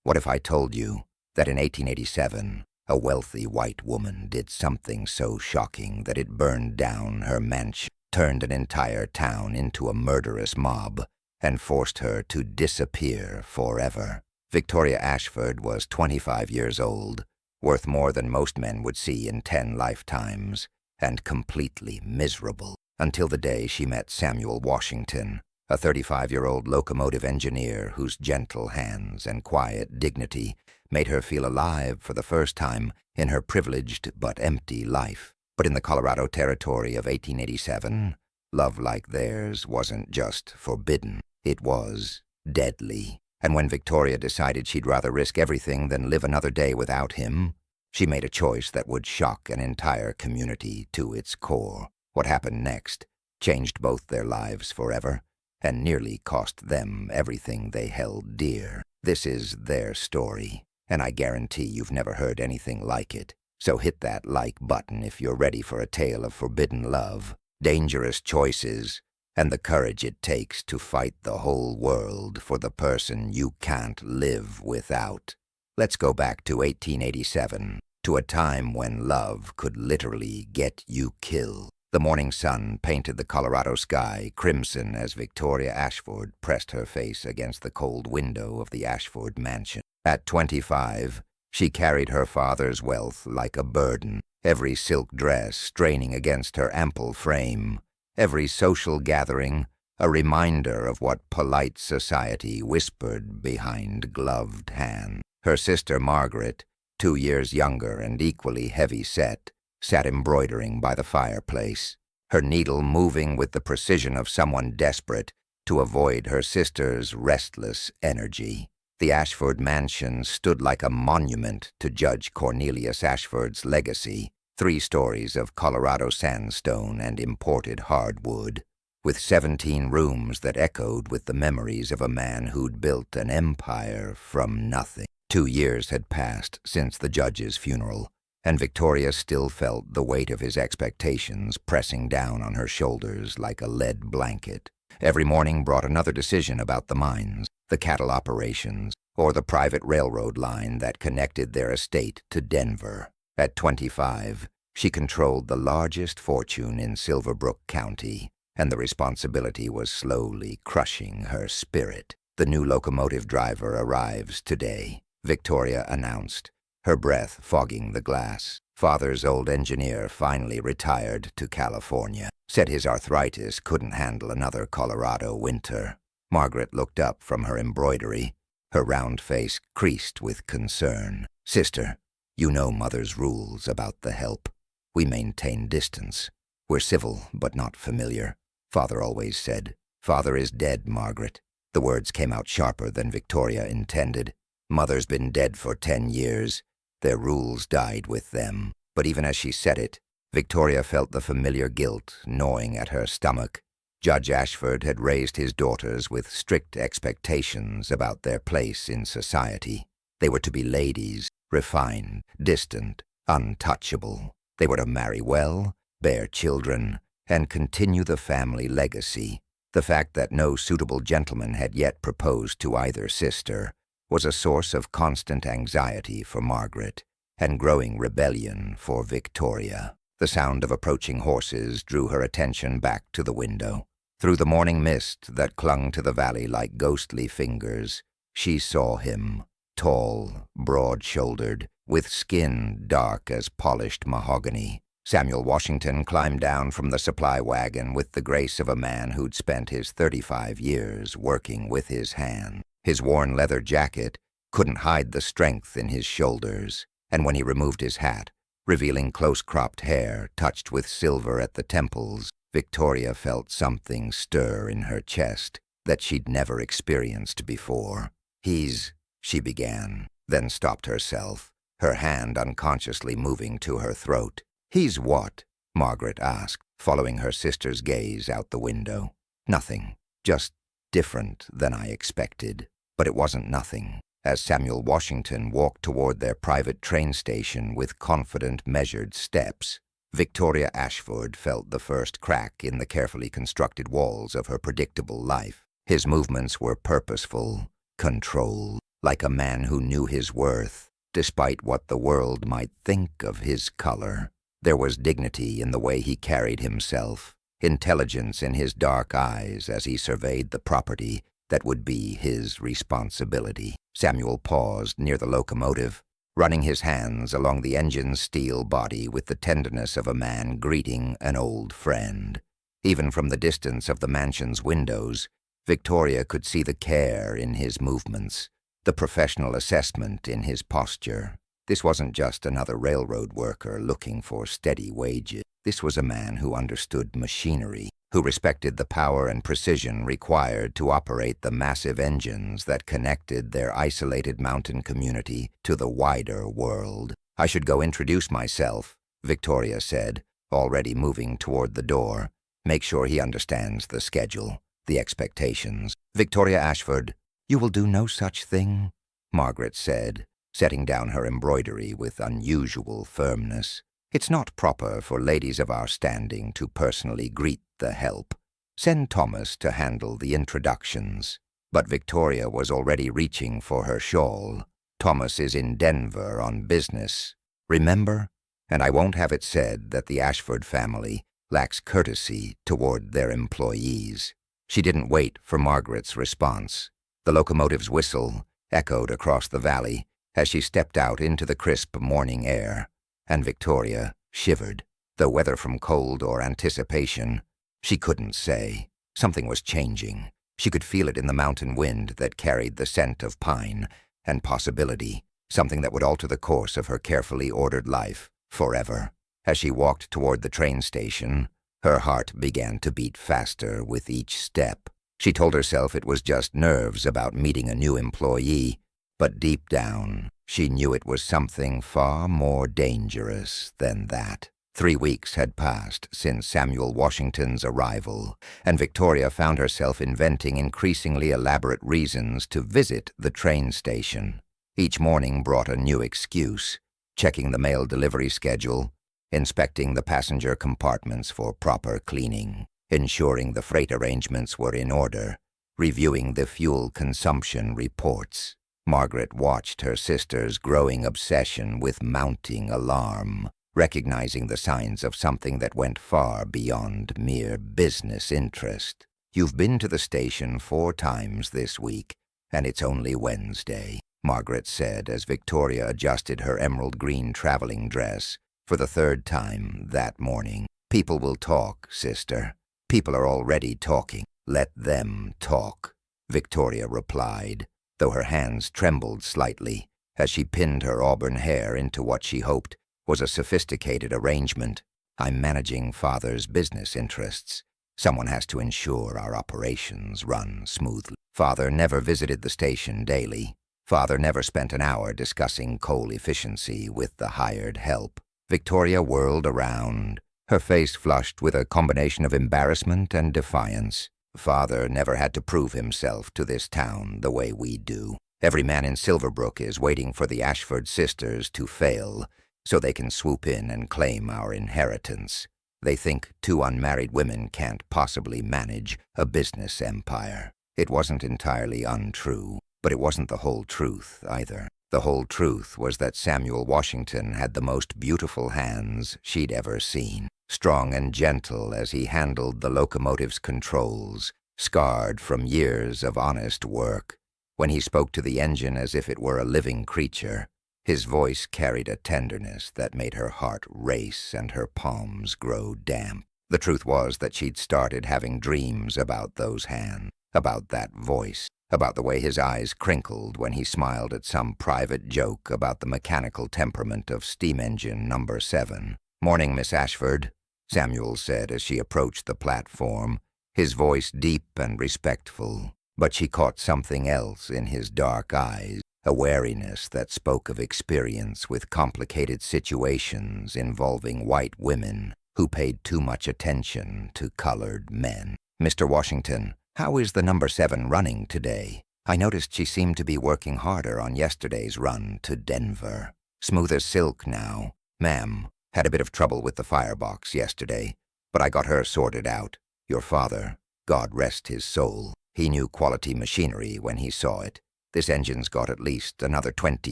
What if I told you that in 1887, a wealthy white woman did something so shocking that it burned down her mansion, turned an entire town into a murderous mob, and forced her to disappear forever? Victoria Ashford was 25 years old, worth more than most men would see in 10 lifetimes, and completely miserable, until the day she met Samuel Washington, a 35-year-old locomotive engineer whose gentle hands and quiet dignity made her feel alive for the first time in her privileged but empty life. But in the Colorado Territory of 1887, love like theirs wasn't just forbidden, it was deadly. And when Victoria decided she'd rather risk everything than live another day without him, she made a choice that would shock an entire community to its core. What happened next changed both their lives forever and nearly cost them everything they held dear. This is their story, and I guarantee you've never heard anything like it. So hit that like button if you're ready for a tale of forbidden love, dangerous choices, and the courage it takes to fight the whole world for the person you can't live without. Let's go back to 1887, to a time when love could literally get you killed. The morning sun painted the Colorado sky crimson as Victoria Ashford pressed her face against the cold window of the Ashford mansion. At 25, she carried her father's wealth like a burden, every silk dress straining against her ample frame, every social gathering a reminder of what polite society whispered behind gloved hands. Her sister Margaret, 2 years younger and equally heavy-set, sat embroidering by the fireplace, her needle moving with the precision of someone desperate to avoid her sister's restless energy. The Ashford mansion stood like a monument to Judge Cornelius Ashford's legacy, 3 stories of Colorado sandstone and imported hardwood, with 17 rooms that echoed with the memories of a man who'd built an empire from nothing. 2 years had passed since the judge's funeral, and Victoria still felt the weight of his expectations pressing down on her shoulders like a lead blanket. Every morning brought another decision about the mines, the cattle operations, or the private railroad line that connected their estate to Denver. At 25, she controlled the largest fortune in Silverbrook County, and the responsibility was slowly crushing her spirit. "The new locomotive driver arrives today," Victoria announced, her breath fogging the glass. Father's old engineer finally retired to California, said his arthritis couldn't handle another Colorado winter. Margaret looked up from her embroidery, her round face creased with concern. "Sister, you know Mother's rules about the help. We maintain distance. We're civil but not familiar. Father always said." "Father is dead, Margaret." The words came out sharper than Victoria intended. "Mother's been dead for 10 years. Their rules died with them." But even as she said it, Victoria felt the familiar guilt gnawing at her stomach. Judge Ashford had raised his daughters with strict expectations about their place in society. They were to be ladies, refined, distant, untouchable. They were to marry well, bear children, and continue the family legacy. The fact that no suitable gentleman had yet proposed to either sister was a source of constant anxiety for Margaret and growing rebellion for Victoria. The sound of approaching horses drew her attention back to the window. Through the morning mist that clung to the valley like ghostly fingers, she saw him, tall, broad-shouldered, with skin dark as polished mahogany. Samuel Washington climbed down from the supply wagon with the grace of a man who'd spent his 35 years working with his hand. His worn leather jacket couldn't hide the strength in his shoulders, and when he removed his hat, revealing close-cropped hair touched with silver at the temples, Victoria felt something stir in her chest that she'd never experienced before. She began, then stopped herself, her hand unconsciously moving to her throat. "He's what?" Margaret asked, following her sister's gaze out the window. "Nothing, just different than I expected." But it wasn't nothing. As Samuel Washington walked toward their private train station with confident, measured steps, Victoria Ashford felt the first crack in the carefully constructed walls of her predictable life. His movements were purposeful, controlled. like a man who knew his worth, despite what the world might think of his color. There was dignity in the way he carried himself, intelligence in his dark eyes as he surveyed the property that would be his responsibility. Samuel paused near the locomotive, running his hands along the engine's steel body with the tenderness of a man greeting an old friend. Even from the distance of the mansion's windows, Victoria could see the care in his movements, the professional assessment in his posture. This wasn't just another railroad worker looking for steady wages. This was a man who understood machinery, who respected the power and precision required to operate the massive engines that connected their isolated mountain community to the wider world. "I should go introduce myself," Victoria said, already moving toward the door. "Make sure he understands the schedule, the expectations." "Victoria Ashford." "You will do no such thing," Margaret said, setting down her embroidery with unusual firmness. "It's not proper for ladies of our standing to personally greet the help. Send Thomas to handle the introductions." But Victoria was already reaching for her shawl. "Thomas is in Denver on business, remember? And I won't have it said that the Ashford family lacks courtesy toward their employees." She didn't wait for Margaret's response. The locomotive's whistle echoed across the valley as she stepped out into the crisp morning air, and Victoria shivered. Though whether from cold or anticipation, she couldn't say. Something was changing. She could feel it in the mountain wind that carried the scent of pine and possibility, something that would alter the course of her carefully ordered life forever. As she walked toward the train station, her heart began to beat faster with each step. She told herself it was just nerves about meeting a new employee, but deep down, she knew it was something far more dangerous than that. 3 weeks had passed since Samuel Washington's arrival, and Victoria found herself inventing increasingly elaborate reasons to visit the train station. Each morning brought a new excuse: checking the mail delivery schedule, inspecting the passenger compartments for proper cleaning, ensuring the freight arrangements were in order, reviewing the fuel consumption reports. Margaret watched her sister's growing obsession with mounting alarm, recognizing the signs of something that went far beyond mere business interest. "You've been to the station 4 times this week, and it's only Wednesday," Margaret said as Victoria adjusted her emerald green traveling dress for the 3rd time that morning. "People will talk, sister. People are already talking. Let them talk," Victoria replied, though her hands trembled slightly as she pinned her auburn hair into what she hoped was a sophisticated arrangement. "I'm managing Father's business interests. Someone has to ensure our operations run smoothly. Father never visited the station daily. Father never spent an hour discussing coal efficiency with the hired help." Victoria whirled around, her face flushed with a combination of embarrassment and defiance. "Father never had to prove himself to this town the way we do. Every man in Silverbrook is waiting for the Ashford sisters to fail so they can swoop in and claim our inheritance. They think 2 unmarried women can't possibly manage a business empire." It wasn't entirely untrue, but it wasn't the whole truth either. The whole truth was that Samuel Washington had the most beautiful hands she'd ever seen, strong and gentle as he handled the locomotive's controls, scarred from years of honest work. When he spoke to the engine as if it were a living creature, his voice carried a tenderness that made her heart race and her palms grow damp. The truth was that she'd started having dreams about those hands, about that voice, about the way his eyes crinkled when he smiled at some private joke about the mechanical temperament of steam engine number 7. "Morning, Miss Ashford," Samuel said as she approached the platform, his voice deep and respectful. But she caught something else in his dark eyes, a wariness that spoke of experience with complicated situations involving white women who paid too much attention to colored men. "Mr. Washington, how is the number 7 running today? I noticed she seemed to be working harder on yesterday's run to Denver." "Smooth as silk now, ma'am. Had a bit of trouble with the firebox yesterday, but I got her sorted out. Your father, God rest his soul, he knew quality machinery when he saw it. This engine's got at least another 20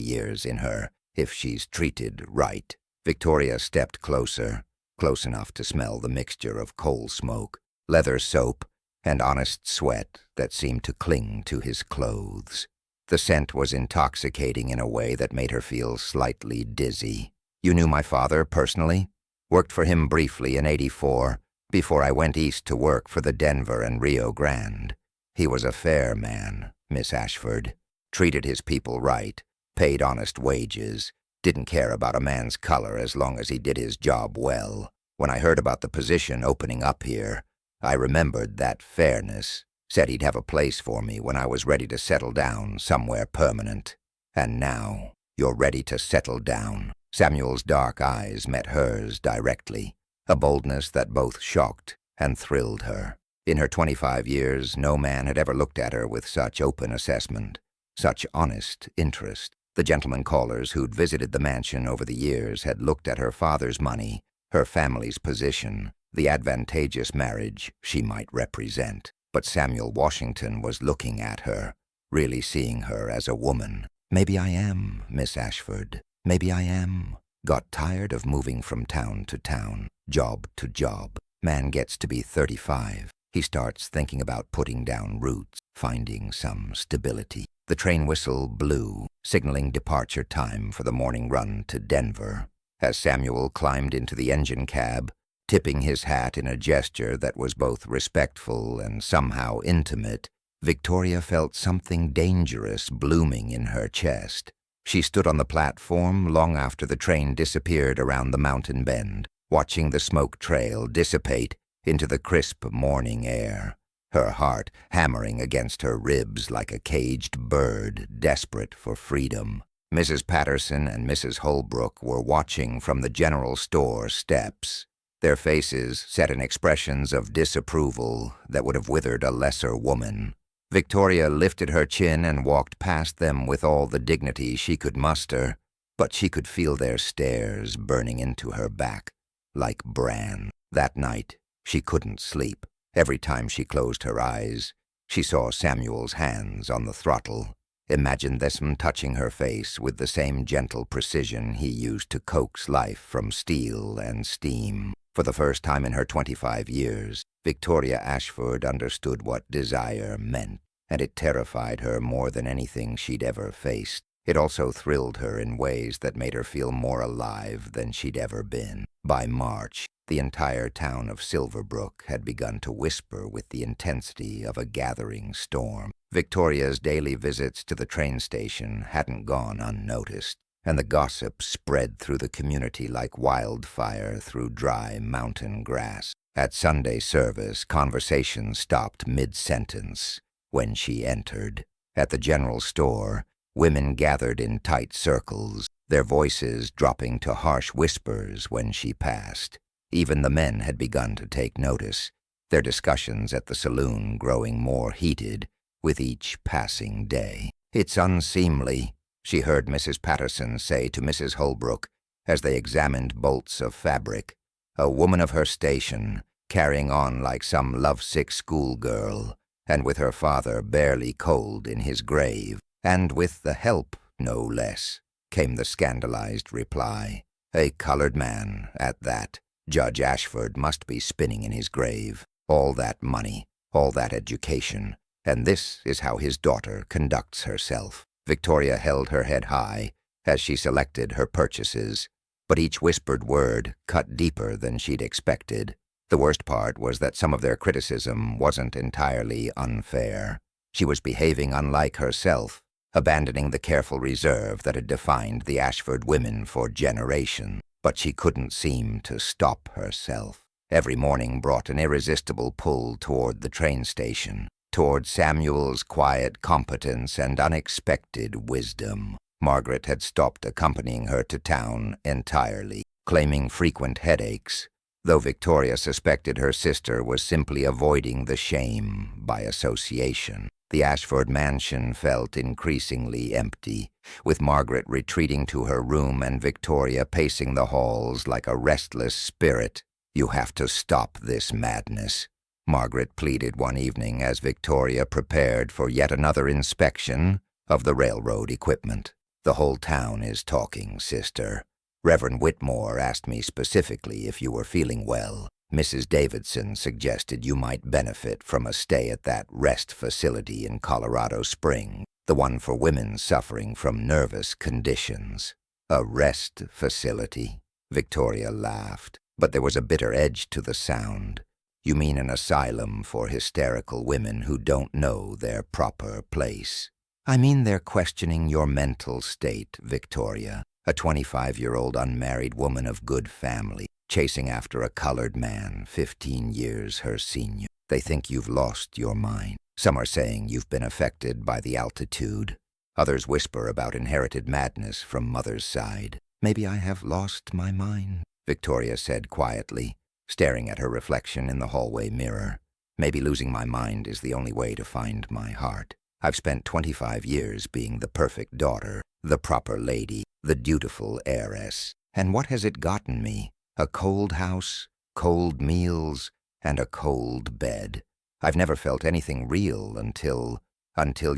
years in her, if she's treated right. Victoria stepped closer, close enough to smell the mixture of coal smoke, leather soap, and honest sweat that seemed to cling to his clothes. The scent was intoxicating in a way that made her feel slightly dizzy. You knew my father personally? Worked for him briefly in '84, before I went east to work for the Denver and Rio Grande. He was a fair man, Miss Ashford. Treated his people right, paid honest wages, didn't care about a man's color as long as he did his job well. When I heard about the position opening up here, I remembered that fairness. Said he'd have a place for me when I was ready to settle down somewhere permanent. And now, you're ready to settle down. Samuel's dark eyes met hers directly, a boldness that both shocked and thrilled her. In her 25 years, no man had ever looked at her with such open assessment, such honest interest. The gentleman callers who'd visited the mansion over the years had looked at her father's money, her family's position, the advantageous marriage she might represent. But Samuel Washington was looking at her, really seeing her as a woman. Maybe I am, Miss Ashford. Maybe I am. Got tired of moving from town to town, job to job. Man gets to be 35. He starts thinking about putting down roots, finding some stability. The train whistle blew, signaling departure time for the morning run to Denver. As Samuel climbed into the engine cab, tipping his hat in a gesture that was both respectful and somehow intimate, Victoria felt something dangerous blooming in her chest. She stood on the platform long after the train disappeared around the mountain bend, watching the smoke trail dissipate into the crisp morning air, her heart hammering against her ribs like a caged bird desperate for freedom. Mrs. Patterson and Mrs. Holbrook were watching from the general store steps. Their faces set in expressions of disapproval that would have withered a lesser woman. Victoria lifted her chin and walked past them with all the dignity she could muster, but she could feel their stares burning into her back like bran. That night, she couldn't sleep. Every time she closed her eyes, she saw Samuel's hands on the throttle. Imagined them touching her face with the same gentle precision he used to coax life from steel and steam. For the first time in her 25 years, Victoria Ashford understood what desire meant, and it terrified her more than anything she'd ever faced. It also thrilled her in ways that made her feel more alive than she'd ever been. By March, the entire town of Silverbrook had begun to whisper with the intensity of a gathering storm. Victoria's daily visits to the train station hadn't gone unnoticed, and the gossip spread through the community like wildfire through dry mountain grass. At Sunday service, conversation stopped mid-sentence when she entered. At the general store, women gathered in tight circles, their voices dropping to harsh whispers when she passed. Even the men had begun to take notice, their discussions at the saloon growing more heated with each passing day. "It's unseemly," she heard Mrs. Patterson say to Mrs. Holbrook as they examined bolts of fabric. A woman of her station, carrying on like some lovesick schoolgirl, and with her father barely cold in his grave, and with the help, no less, came the scandalized reply. A colored man, at that. Judge Ashford must be spinning in his grave. All that money, all that education, and this is how his daughter conducts herself. Victoria held her head high as she selected her purchases, but each whispered word cut deeper than she'd expected. The worst part was that some of their criticism wasn't entirely unfair. She was behaving unlike herself, abandoning the careful reserve that had defined the Ashford women for generations. But she couldn't seem to stop herself. Every morning brought an irresistible pull toward the train station, toward Samuel's quiet competence and unexpected wisdom. Margaret had stopped accompanying her to town entirely, claiming frequent headaches, though Victoria suspected her sister was simply avoiding the shame by association. The Ashford mansion felt increasingly empty, with Margaret retreating to her room and Victoria pacing the halls like a restless spirit. "You have to stop this madness," Margaret pleaded one evening as Victoria prepared for yet another inspection of the railroad equipment. The whole town is talking, sister. Reverend Whitmore asked me specifically if you were feeling well. Mrs. Davidson suggested you might benefit from a stay at that rest facility in Colorado Springs, the one for women suffering from nervous conditions. A rest facility? Victoria laughed, but there was a bitter edge to the sound. You mean an asylum for hysterical women who don't know their proper place? I mean they're questioning your mental state, Victoria. A 25-year-old unmarried woman of good family, chasing after a colored man 15 years her senior. They think you've lost your mind. Some are saying you've been affected by the altitude. Others whisper about inherited madness from mother's side. Maybe I have lost my mind, Victoria said quietly, staring at her reflection in the hallway mirror. Maybe losing my mind is the only way to find my heart. I've spent 25 years being the perfect daughter, the proper lady, the dutiful heiress. And what has it gotten me? A cold house, cold meals, and a cold bed. I've never felt anything real until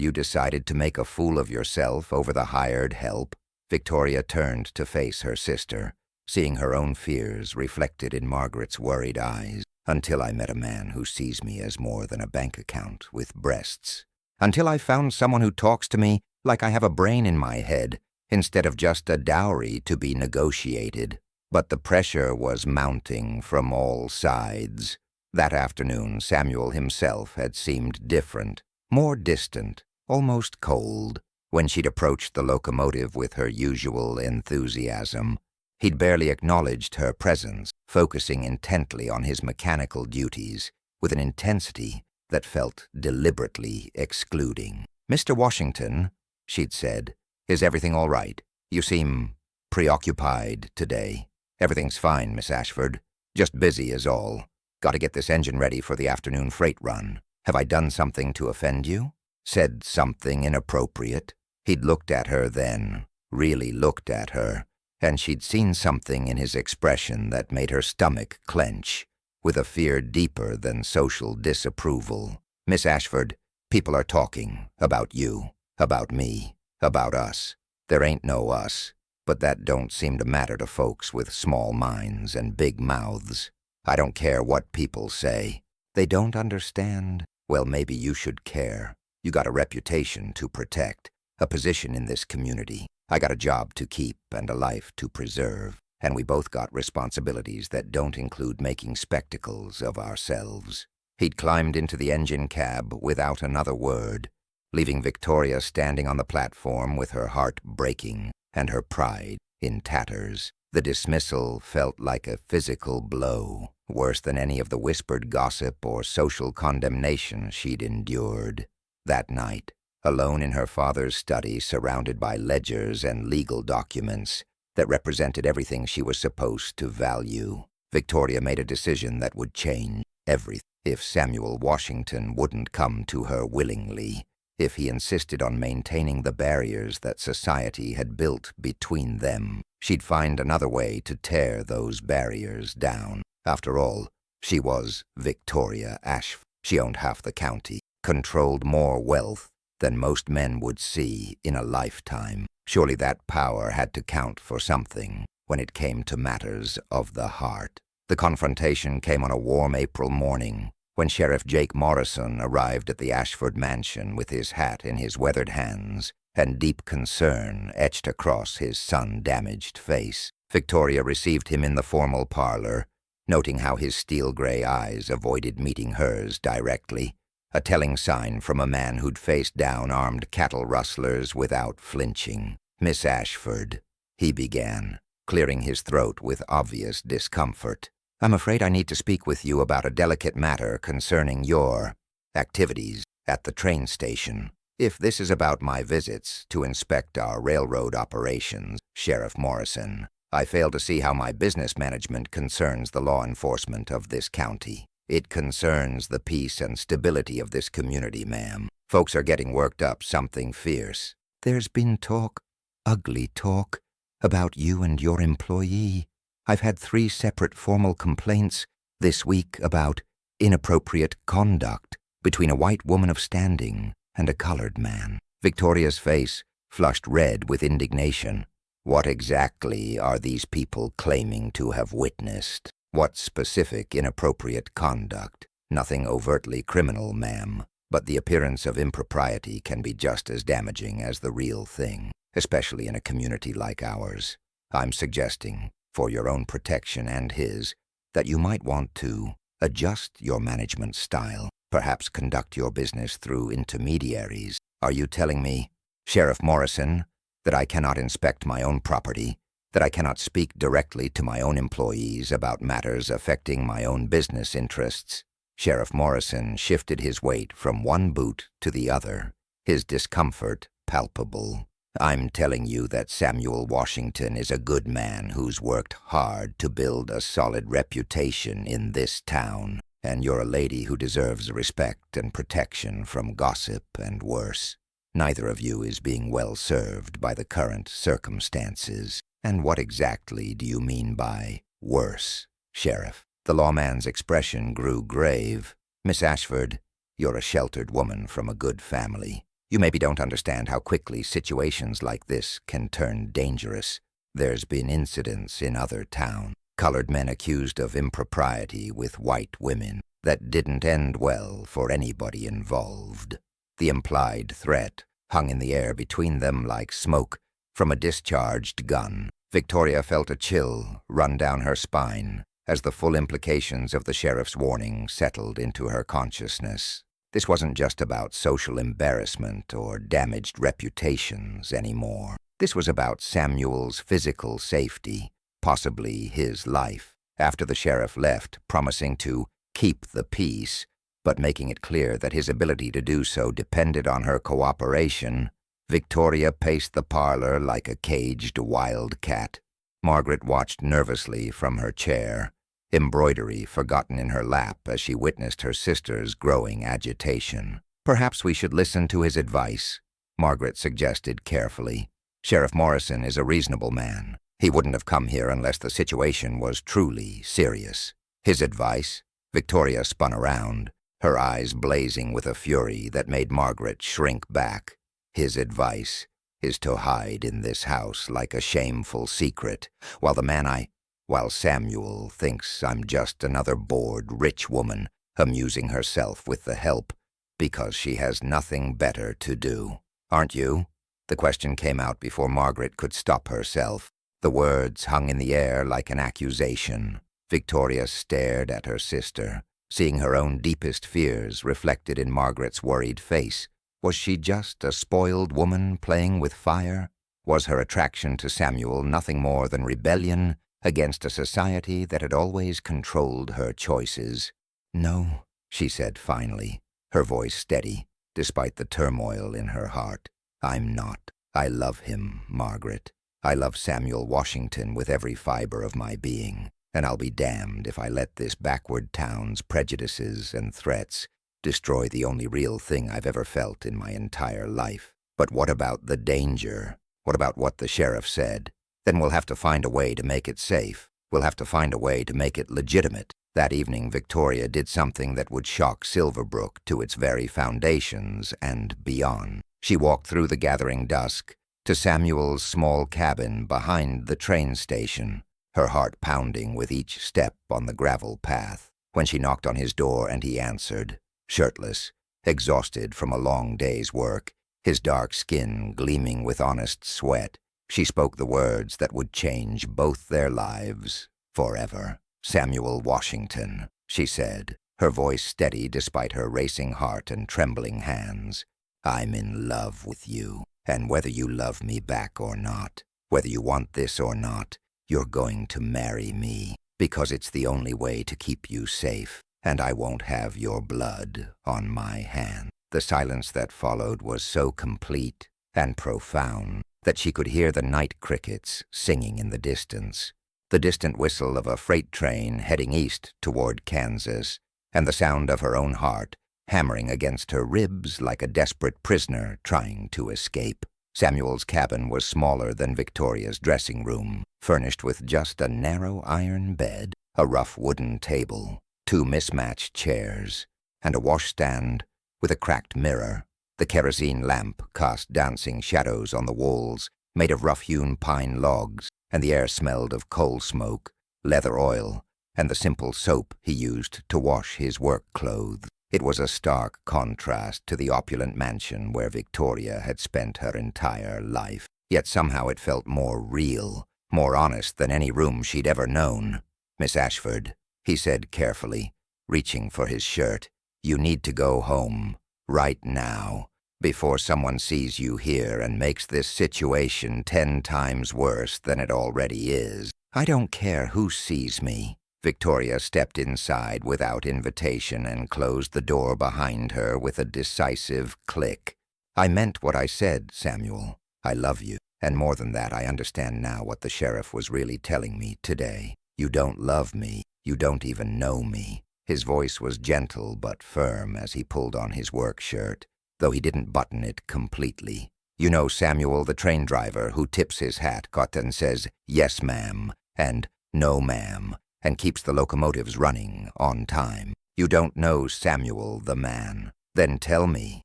you decided to make a fool of yourself over the hired help. Victoria turned to face her sister, seeing her own fears reflected in Margaret's worried eyes. Until I met a man who sees me as more than a bank account with breasts. Until I found someone who talks to me like I have a brain in my head, instead of just a dowry to be negotiated. But the pressure was mounting from all sides. That afternoon, Samuel himself had seemed different, more distant, almost cold. When she'd approached the locomotive with her usual enthusiasm, he'd barely acknowledged her presence, focusing intently on his mechanical duties with an intensity that felt deliberately excluding. "Mr. Washington," she'd said, "is everything all right? You seem preoccupied today." "Everything's fine, Miss Ashford. Just busy is all. Got to get this engine ready for the afternoon freight run. Have I done something to offend you? Said something inappropriate?" He'd looked at her then, really looked at her, and she'd seen something in his expression that made her stomach clench, with a fear deeper than social disapproval. "Miss Ashford, people are talking about you, about me, about us. There ain't no us, but that don't seem to matter to folks with small minds and big mouths. I don't care what people say. They don't understand. Well, maybe you should care. You got a reputation to protect, a position in this community. I got a job to keep and a life to preserve, and we both got responsibilities that don't include making spectacles of ourselves." He'd climbed into the engine cab without another word, leaving Victoria standing on the platform with her heart breaking and her pride in tatters. The dismissal felt like a physical blow, worse than any of the whispered gossip or social condemnation she'd endured. That night, alone in her father's study, surrounded by ledgers and legal documents that represented everything she was supposed to value, Victoria made a decision that would change everything. If Samuel Washington wouldn't come to her willingly, if he insisted on maintaining the barriers that society had built between them, she'd find another way to tear those barriers down. After all, she was Victoria Ashford. She owned half the county, controlled more wealth than most men would see in a lifetime. Surely that power had to count for something when it came to matters of the heart. The confrontation came on a warm April morning when Sheriff Jake Morrison arrived at the Ashford mansion with his hat in his weathered hands and deep concern etched across his sun-damaged face. Victoria received him in the formal parlor, noting how his steel-gray eyes avoided meeting hers directly, a telling sign from a man who'd faced down armed cattle rustlers without flinching. "Miss Ashford," he began, clearing his throat with obvious discomfort. "I'm afraid I need to speak with you about a delicate matter concerning your activities at the train station. If this is about my visits to inspect our railroad operations, Sheriff Morrison, I fail to see how my business management concerns the law enforcement of this county. It concerns the peace and stability of this community, ma'am. Folks are getting worked up something fierce. There's been talk, ugly talk, about you and your employee. I've had 3 separate formal complaints this week about inappropriate conduct between a white woman of standing and a colored man. Victoria's face flushed red with indignation. What exactly are these people claiming to have witnessed? What specific inappropriate conduct? Nothing overtly criminal, ma'am, but the appearance of impropriety can be just as damaging as the real thing, especially in a community like ours. I'm suggesting, for your own protection and his, that you might want to adjust your management style, perhaps conduct your business through intermediaries. Are you telling me, Sheriff Morrison, that I cannot inspect my own property, that I cannot speak directly to my own employees about matters affecting my own business interests? Sheriff Morrison shifted his weight from one boot to the other, his discomfort palpable. I'm telling you that Samuel Washington is a good man who's worked hard to build a solid reputation in this town, and you're a lady who deserves respect and protection from gossip and worse. Neither of you is being well served by the current circumstances. And what exactly do you mean by worse, Sheriff? The lawman's expression grew grave. Miss Ashford, you're a sheltered woman from a good family. You maybe don't understand how quickly situations like this can turn dangerous. There's been incidents in other towns, colored men accused of impropriety with white women, that didn't end well for anybody involved. The implied threat hung in the air between them like smoke from a discharged gun. Victoria felt a chill run down her spine as the full implications of the sheriff's warning settled into her consciousness. This wasn't just about social embarrassment or damaged reputations anymore. This was about Samuel's physical safety, possibly his life. After the sheriff left, promising to keep the peace, but making it clear that his ability to do so depended on her cooperation, Victoria paced the parlor like a caged wildcat. Margaret watched nervously from her chair, embroidery forgotten in her lap as she witnessed her sister's growing agitation. Perhaps we should listen to his advice, Margaret suggested carefully. Sheriff Morrison is a reasonable man. He wouldn't have come here unless the situation was truly serious. His advice? Victoria spun around, her eyes blazing with a fury that made Margaret shrink back. His advice is to hide in this house like a shameful secret, while Samuel thinks I'm just another bored rich woman amusing herself with the help because she has nothing better to do. Aren't you? The question came out before Margaret could stop herself. The words hung in the air like an accusation. Victoria stared at her sister, seeing her own deepest fears reflected in Margaret's worried face. Was she just a spoiled woman playing with fire? Was her attraction to Samuel nothing more than rebellion against a society that had always controlled her choices? No, she said finally, her voice steady, despite the turmoil in her heart. I'm not. I love him, Margaret. I love Samuel Washington with every fiber of my being, and I'll be damned if I let this backward town's prejudices and threats destroy the only real thing I've ever felt in my entire life. But what about the danger? What about what the sheriff said? Then we'll have to find a way to make it safe. We'll have to find a way to make it legitimate. That evening, Victoria did something that would shock Silverbrook to its very foundations and beyond. She walked through the gathering dusk to Samuel's small cabin behind the train station, her heart pounding with each step on the gravel path. When she knocked on his door and he answered, shirtless, exhausted from a long day's work, his dark skin gleaming with honest sweat, she spoke the words that would change both their lives forever. Samuel Washington, she said, her voice steady despite her racing heart and trembling hands. I'm in love with you, and whether you love me back or not, whether you want this or not, you're going to marry me, because it's the only way to keep you safe, and I won't have your blood on my hand. The silence that followed was so complete and profound that she could hear the night crickets singing in the distance, the distant whistle of a freight train heading east toward Kansas, and the sound of her own heart hammering against her ribs like a desperate prisoner trying to escape. Samuel's cabin was smaller than Victoria's dressing room, furnished with just a narrow iron bed, a rough wooden table, two mismatched chairs, and a washstand with a cracked mirror. The kerosene lamp cast dancing shadows on the walls, made of rough-hewn pine logs, and the air smelled of coal smoke, leather oil, and the simple soap he used to wash his work clothes. It was a stark contrast to the opulent mansion where Victoria had spent her entire life. Yet somehow it felt more real, more honest than any room she'd ever known. "Miss Ashford," he said carefully, reaching for his shirt, "you need to go home, right now, before someone sees you here and makes this situation 10 times worse than it already is." "I don't care who sees me." Victoria stepped inside without invitation and closed the door behind her with a decisive click. "I meant what I said, Samuel. I love you. And more than that, I understand now what the sheriff was really telling me today. You don't love me. You don't even know me." His voice was gentle but firm as he pulled on his work shirt, though he didn't button it completely. "You know Samuel, the train driver, who tips his hat, and says, 'Yes, ma'am,' and 'No, ma'am,' and keeps the locomotives running on time. You don't know Samuel the man. Then tell me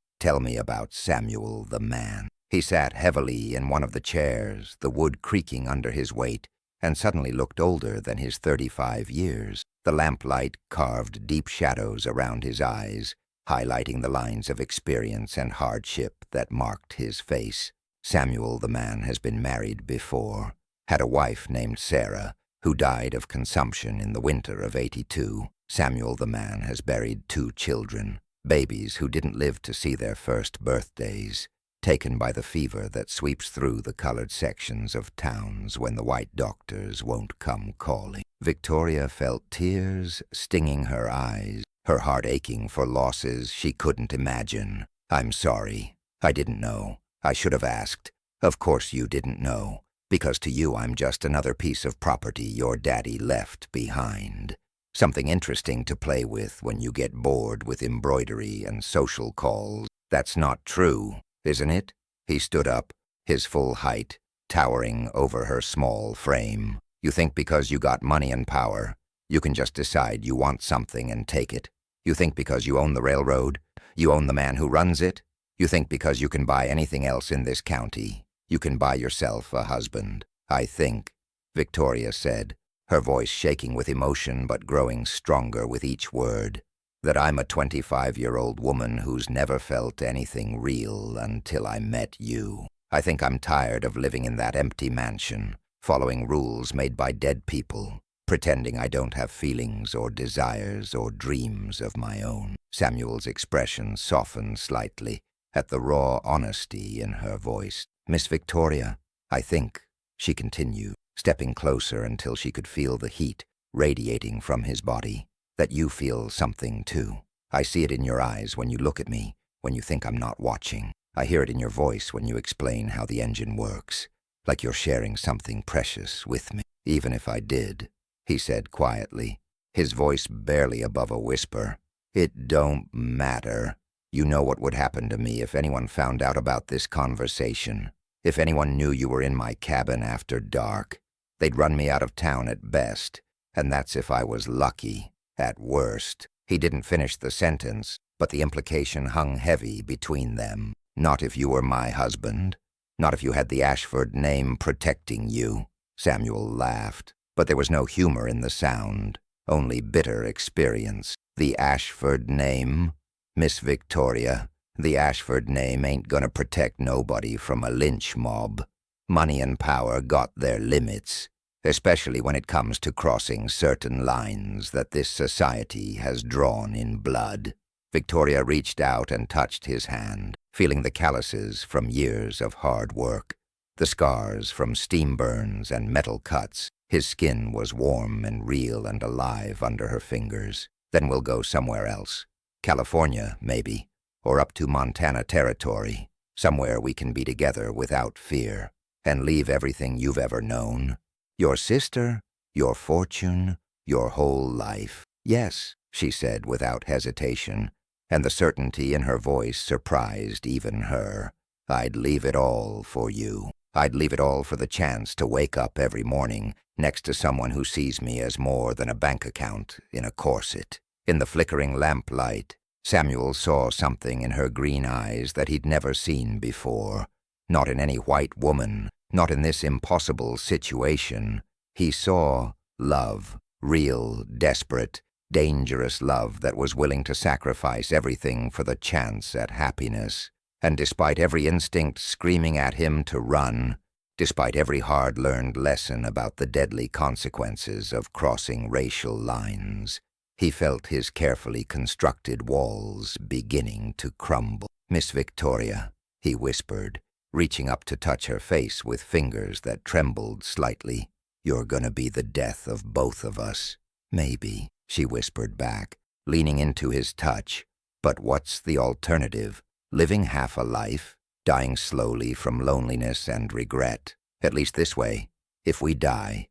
about Samuel the man." He sat heavily in one of the chairs, the wood creaking under his weight, and suddenly looked older than his 35 years. The lamplight carved deep shadows around his eyes, highlighting the lines of experience and hardship that marked his face. "Samuel the man has been married before, had a wife named Sarah, who died of consumption in the winter of '82. Samuel the man has buried 2 children, babies who didn't live to see their first birthdays, taken by the fever that sweeps through the colored sections of towns when the white doctors won't come calling." Victoria felt tears stinging her eyes, her heart aching for losses she couldn't imagine. "I'm sorry. I didn't know. I should have asked. Of course you didn't know, because to you I'm just another piece of property your daddy left behind. Something interesting to play with when you get bored with embroidery and social calls." "That's not true, isn't it?" He stood up, his full height towering over her small frame. "You think because you got money and power, you can just decide you want something and take it? You think because you own the railroad, you own the man who runs it? You think because you can buy anything else in this county, you can buy yourself a husband?" "I think," Victoria said, her voice shaking with emotion but growing stronger with each word, "that I'm a 25-year-old woman who's never felt anything real until I met you. I think I'm tired of living in that empty mansion, following rules made by dead people, pretending I don't have feelings or desires or dreams of my own." Samuel's expression softened slightly at the raw honesty in her voice. "Miss Victoria, I think," she continued, stepping closer until she could feel the heat radiating from his body, "that you feel something too. I see it in your eyes when you look at me, when you think I'm not watching. I hear it in your voice when you explain how the engine works, like you're sharing something precious with me." "Even if I did," he said quietly, his voice barely above a whisper, "it don't matter. You know what would happen to me if anyone found out about this conversation. If anyone knew you were in my cabin after dark, they'd run me out of town at best, and that's if I was lucky, at worst." He didn't finish the sentence, but the implication hung heavy between them. "Not if you were my husband. Not if you had the Ashford name protecting you." Samuel laughed, but there was no humor in the sound, only bitter experience. "The Ashford name? Miss Victoria, the Ashford name ain't gonna protect nobody from a lynch mob. Money and power got their limits, especially when it comes to crossing certain lines that this society has drawn in blood." Victoria reached out and touched his hand, feeling the calluses from years of hard work, the scars from steam burns and metal cuts. His skin was warm and real and alive under her fingers. "Then we'll go somewhere else. California, maybe, or up to Montana Territory, somewhere we can be together without fear, and leave everything you've ever known. Your sister, your fortune, your whole life." "Yes," she said without hesitation, and the certainty in her voice surprised even her. "I'd leave it all for you. I'd leave it all for the chance to wake up every morning next to someone who sees me as more than a bank account in a corset." In the flickering lamplight, Samuel saw something in her green eyes that he'd never seen before. Not in any white woman, not in this impossible situation. He saw love, real, desperate, dangerous love that was willing to sacrifice everything for the chance at happiness. And despite every instinct screaming at him to run, despite every hard-learned lesson about the deadly consequences of crossing racial lines, he felt his carefully constructed walls beginning to crumble. "Miss Victoria," he whispered, reaching up to touch her face with fingers that trembled slightly, "you're gonna be the death of both of us." "Maybe," she whispered back, leaning into his touch. "But what's the alternative? Living half a life? Dying slowly from loneliness and regret? At least this way, if we die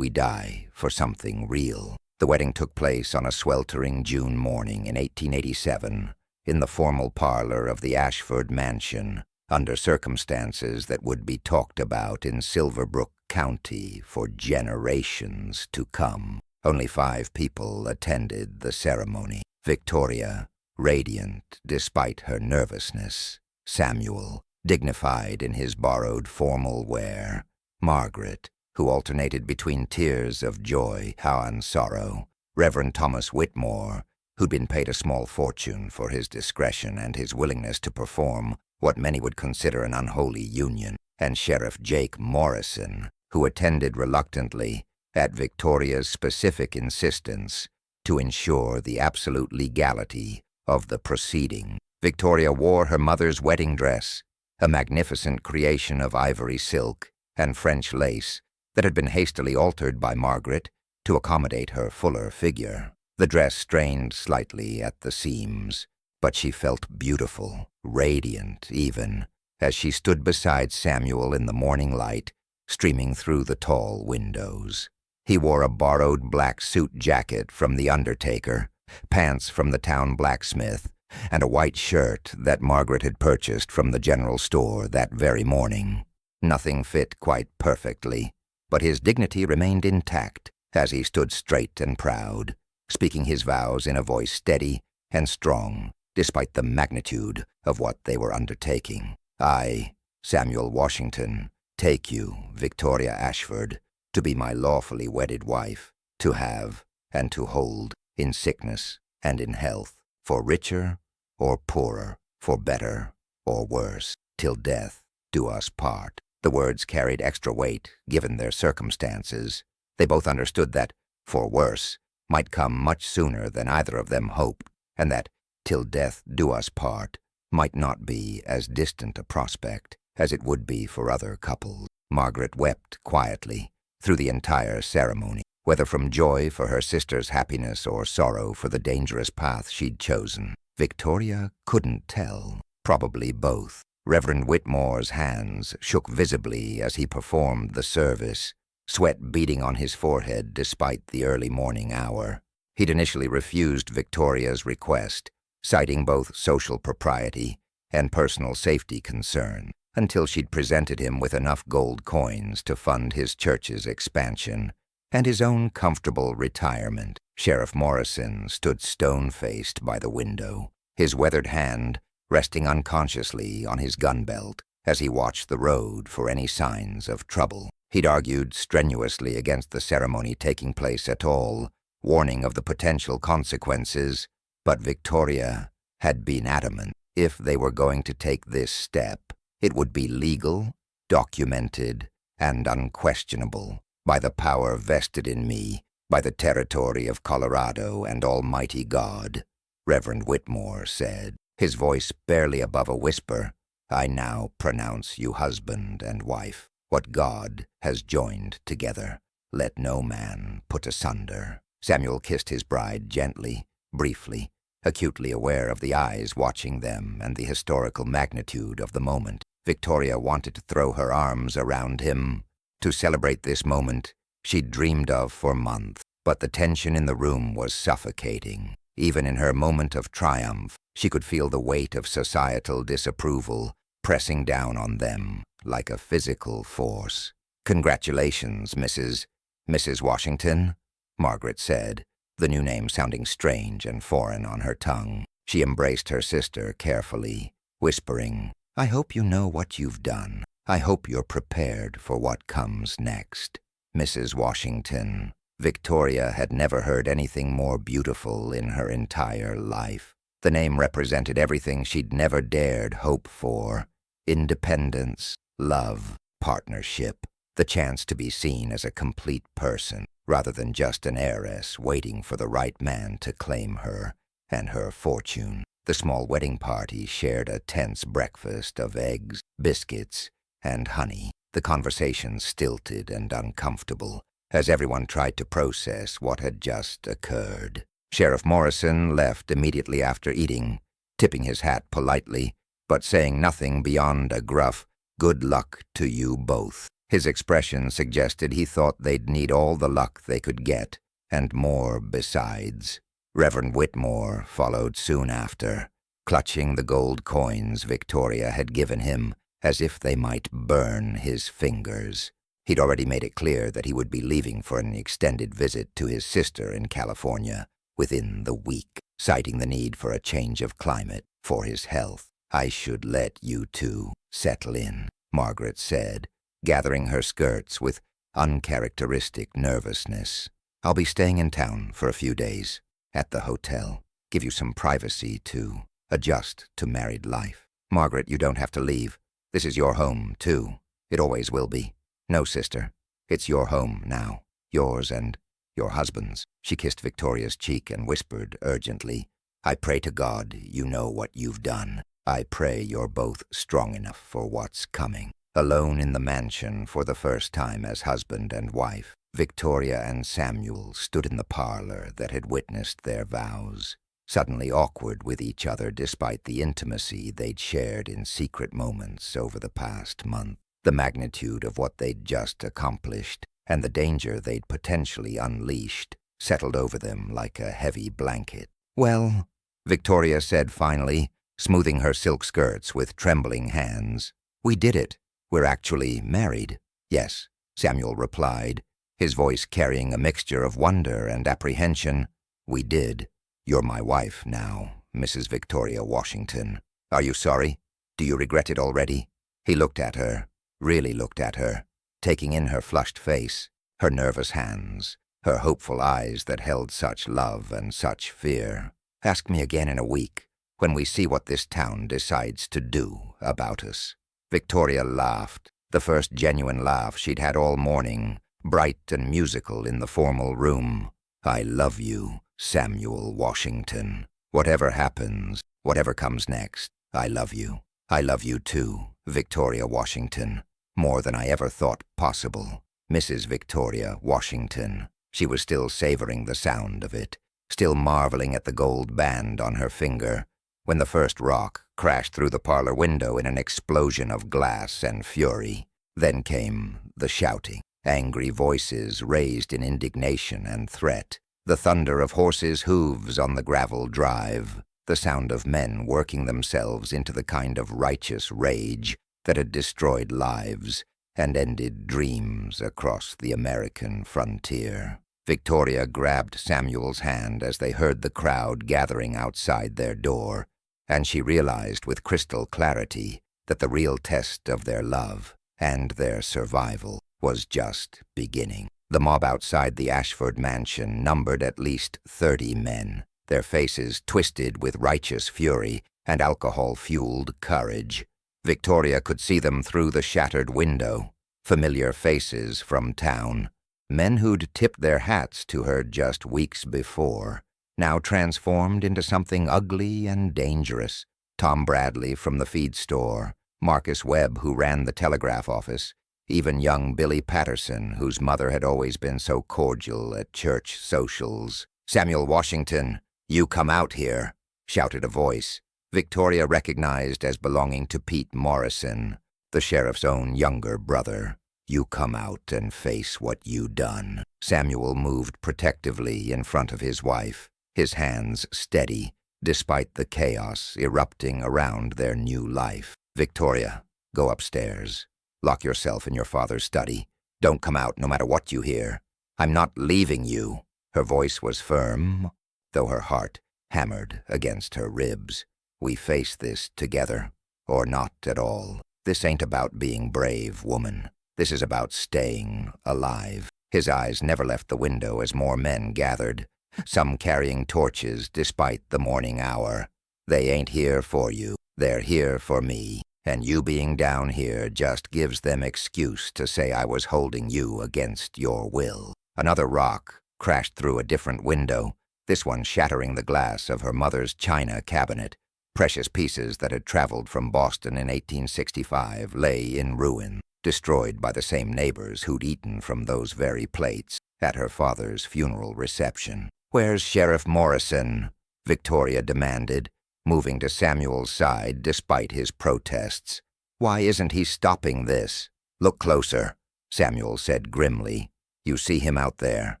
for something real." The wedding took place on a sweltering June morning in 1887, in the formal parlor of the Ashford mansion, under circumstances that would be talked about in Silverbrook County for generations to come. Only 5 people attended the ceremony. Victoria, radiant despite her nervousness. Samuel, dignified in his borrowed formal wear. Margaret, who alternated between tears of joy and sorrow. Reverend Thomas Whitmore, who'd been paid a small fortune for his discretion and his willingness to perform what many would consider an unholy union, and Sheriff Jake Morrison, who attended reluctantly, at Victoria's specific insistence, to ensure the absolute legality of the proceeding. Victoria wore her mother's wedding dress, a magnificent creation of ivory silk and French lace that had been hastily altered by Margaret to accommodate her fuller figure. The dress strained slightly at the seams, but she felt beautiful, radiant even, as she stood beside Samuel in the morning light streaming through the tall windows. He wore a borrowed black suit jacket from the undertaker, pants from the town blacksmith, and a white shirt that Margaret had purchased from the general store that very morning. Nothing fit quite perfectly, but his dignity remained intact as he stood straight and proud, speaking his vows in a voice steady and strong, despite the magnitude of what they were undertaking. "I, Samuel Washington, take you, Victoria Ashford, to be my lawfully wedded wife, to have and to hold in sickness and in health, for richer or poorer, for better or worse, till death do us part." The words carried extra weight, given their circumstances. They both understood that, for worse, might come much sooner than either of them hoped, and that, till death do us part, might not be as distant a prospect as it would be for other couples. Margaret wept quietly through the entire ceremony, whether from joy for her sister's happiness or sorrow for the dangerous path she'd chosen. Victoria couldn't tell, probably both. Reverend Whitmore's hands shook visibly as he performed the service, sweat beading on his forehead despite the early morning hour. He'd initially refused Victoria's request, citing both social propriety and personal safety concern, until she'd presented him with enough gold coins to fund his church's expansion and his own comfortable retirement. Sheriff Morrison stood stone-faced by the window, his weathered hand resting unconsciously on his gun belt as he watched the road for any signs of trouble. He'd argued strenuously against the ceremony taking place at all, warning of the potential consequences, but Victoria had been adamant. If they were going to take this step, it would be legal, documented, and unquestionable. "By the power vested in me, by the territory of Colorado and Almighty God," Reverend Whitmore said, his voice barely above a whisper, "I now pronounce you husband and wife. What God has joined together, let no man put asunder." Samuel kissed his bride gently, briefly, acutely aware of the eyes watching them and the historical magnitude of the moment. Victoria wanted to throw her arms around him, to celebrate this moment she'd dreamed of for months, but the tension in the room was suffocating. Even in her moment of triumph, she could feel the weight of societal disapproval pressing down on them like a physical force. "Congratulations, Mrs. Washington," Margaret said, the new name sounding strange and foreign on her tongue. She embraced her sister carefully, whispering, "I hope you know what you've done. I hope you're prepared for what comes next." Mrs. Washington. Victoria had never heard anything more beautiful in her entire life. The name represented everything she'd never dared hope for: independence, love, partnership, the chance to be seen as a complete person, rather than just an heiress waiting for the right man to claim her and her fortune. The small wedding party shared a tense breakfast of eggs, biscuits, and honey. The conversation stilted and uncomfortable, as everyone tried to process what had just occurred. Sheriff Morrison left immediately after eating, tipping his hat politely, but saying nothing beyond a gruff, "Good luck to you both." His expression suggested he thought they'd need all the luck they could get, and more besides. Reverend Whitmore followed soon after, clutching the gold coins Victoria had given him as if they might burn his fingers. He'd already made it clear that he would be leaving for an extended visit to his sister in California within the week, citing the need for a change of climate for his health. "I should let you two settle in," Margaret said, gathering her skirts with uncharacteristic nervousness. "I'll be staying in town for a few days, at the hotel. Give you some privacy to adjust to married life. Margaret, you don't have to leave. This is your home, too. It always will be. No, sister, it's your home now. Yours and your husband's." She kissed Victoria's cheek and whispered urgently, "I pray to God you know what you've done. I pray you're both strong enough for what's coming." Alone in the mansion for the first time as husband and wife, Victoria and Samuel stood in the parlor that had witnessed their vows, suddenly awkward with each other despite the intimacy they'd shared in secret moments over the past month. The magnitude of what they'd just accomplished and the danger they'd potentially unleashed settled over them like a heavy blanket. "Well," Victoria said finally, smoothing her silk skirts with trembling hands, "we did it. We're actually married." "Yes," Samuel replied, his voice carrying a mixture of wonder and apprehension. "We did. You're my wife now, Mrs. Victoria Washington. Are you sorry? Do you regret it already?" He looked at her, really looked at her, taking in her flushed face, her nervous hands, her hopeful eyes that held such love and such fear. "Ask me again in a week, when we see what this town decides to do about us." Victoria laughed, the first genuine laugh she'd had all morning, bright and musical in the formal room. "I love you, Samuel Washington. Whatever happens, whatever comes next, I love you. I love you too, Victoria Washington, more than I ever thought possible. Mrs. Victoria Washington." She was still savoring the sound of it, still marveling at the gold band on her finger, when the first rock crashed through the parlor window in an explosion of glass and fury. Then came the shouting, angry voices raised in indignation and threat, the thunder of horses' hooves on the gravel drive, the sound of men working themselves into the kind of righteous rage that had destroyed lives and ended dreams across the American frontier. Victoria grabbed Samuel's hand as they heard the crowd gathering outside their door, and she realized with crystal clarity that the real test of their love and their survival was just beginning. The mob outside the Ashford mansion numbered at least 30 men, their faces twisted with righteous fury and alcohol-fueled courage. Victoria could see them through the shattered window, familiar faces from town, men who'd tipped their hats to her just weeks before, now transformed into something ugly and dangerous. Tom Bradley from the feed store, Marcus Webb who ran the telegraph office, even young Billy Patterson, whose mother had always been so cordial at church socials. "Samuel Washington, you come out here," shouted a voice Victoria recognized as belonging to Pete Morrison, the sheriff's own younger brother. "You come out and face what you done." Samuel moved protectively in front of his wife, his hands steady, despite the chaos erupting around their new life. "Victoria, go upstairs. Lock yourself in your father's study. Don't come out no matter what you hear. I'm not leaving you." Her voice was firm, though her heart hammered against her ribs. We face this together, or not at all. This ain't about being brave, woman. This is about staying alive. His eyes never left the window as more men gathered, some carrying torches despite the morning hour. They ain't here for you. They're here for me. And you being down here just gives them excuse to say I was holding you against your will. Another rock crashed through a different window, this one shattering the glass of her mother's china cabinet. Precious pieces that had traveled from Boston in 1865 lay in ruin, destroyed by the same neighbors who'd eaten from those very plates at her father's funeral reception. "Where's Sheriff Morrison?" Victoria demanded, moving to Samuel's side despite his protests. "Why isn't he stopping this?" "Look closer," Samuel said grimly. "You see him out there?"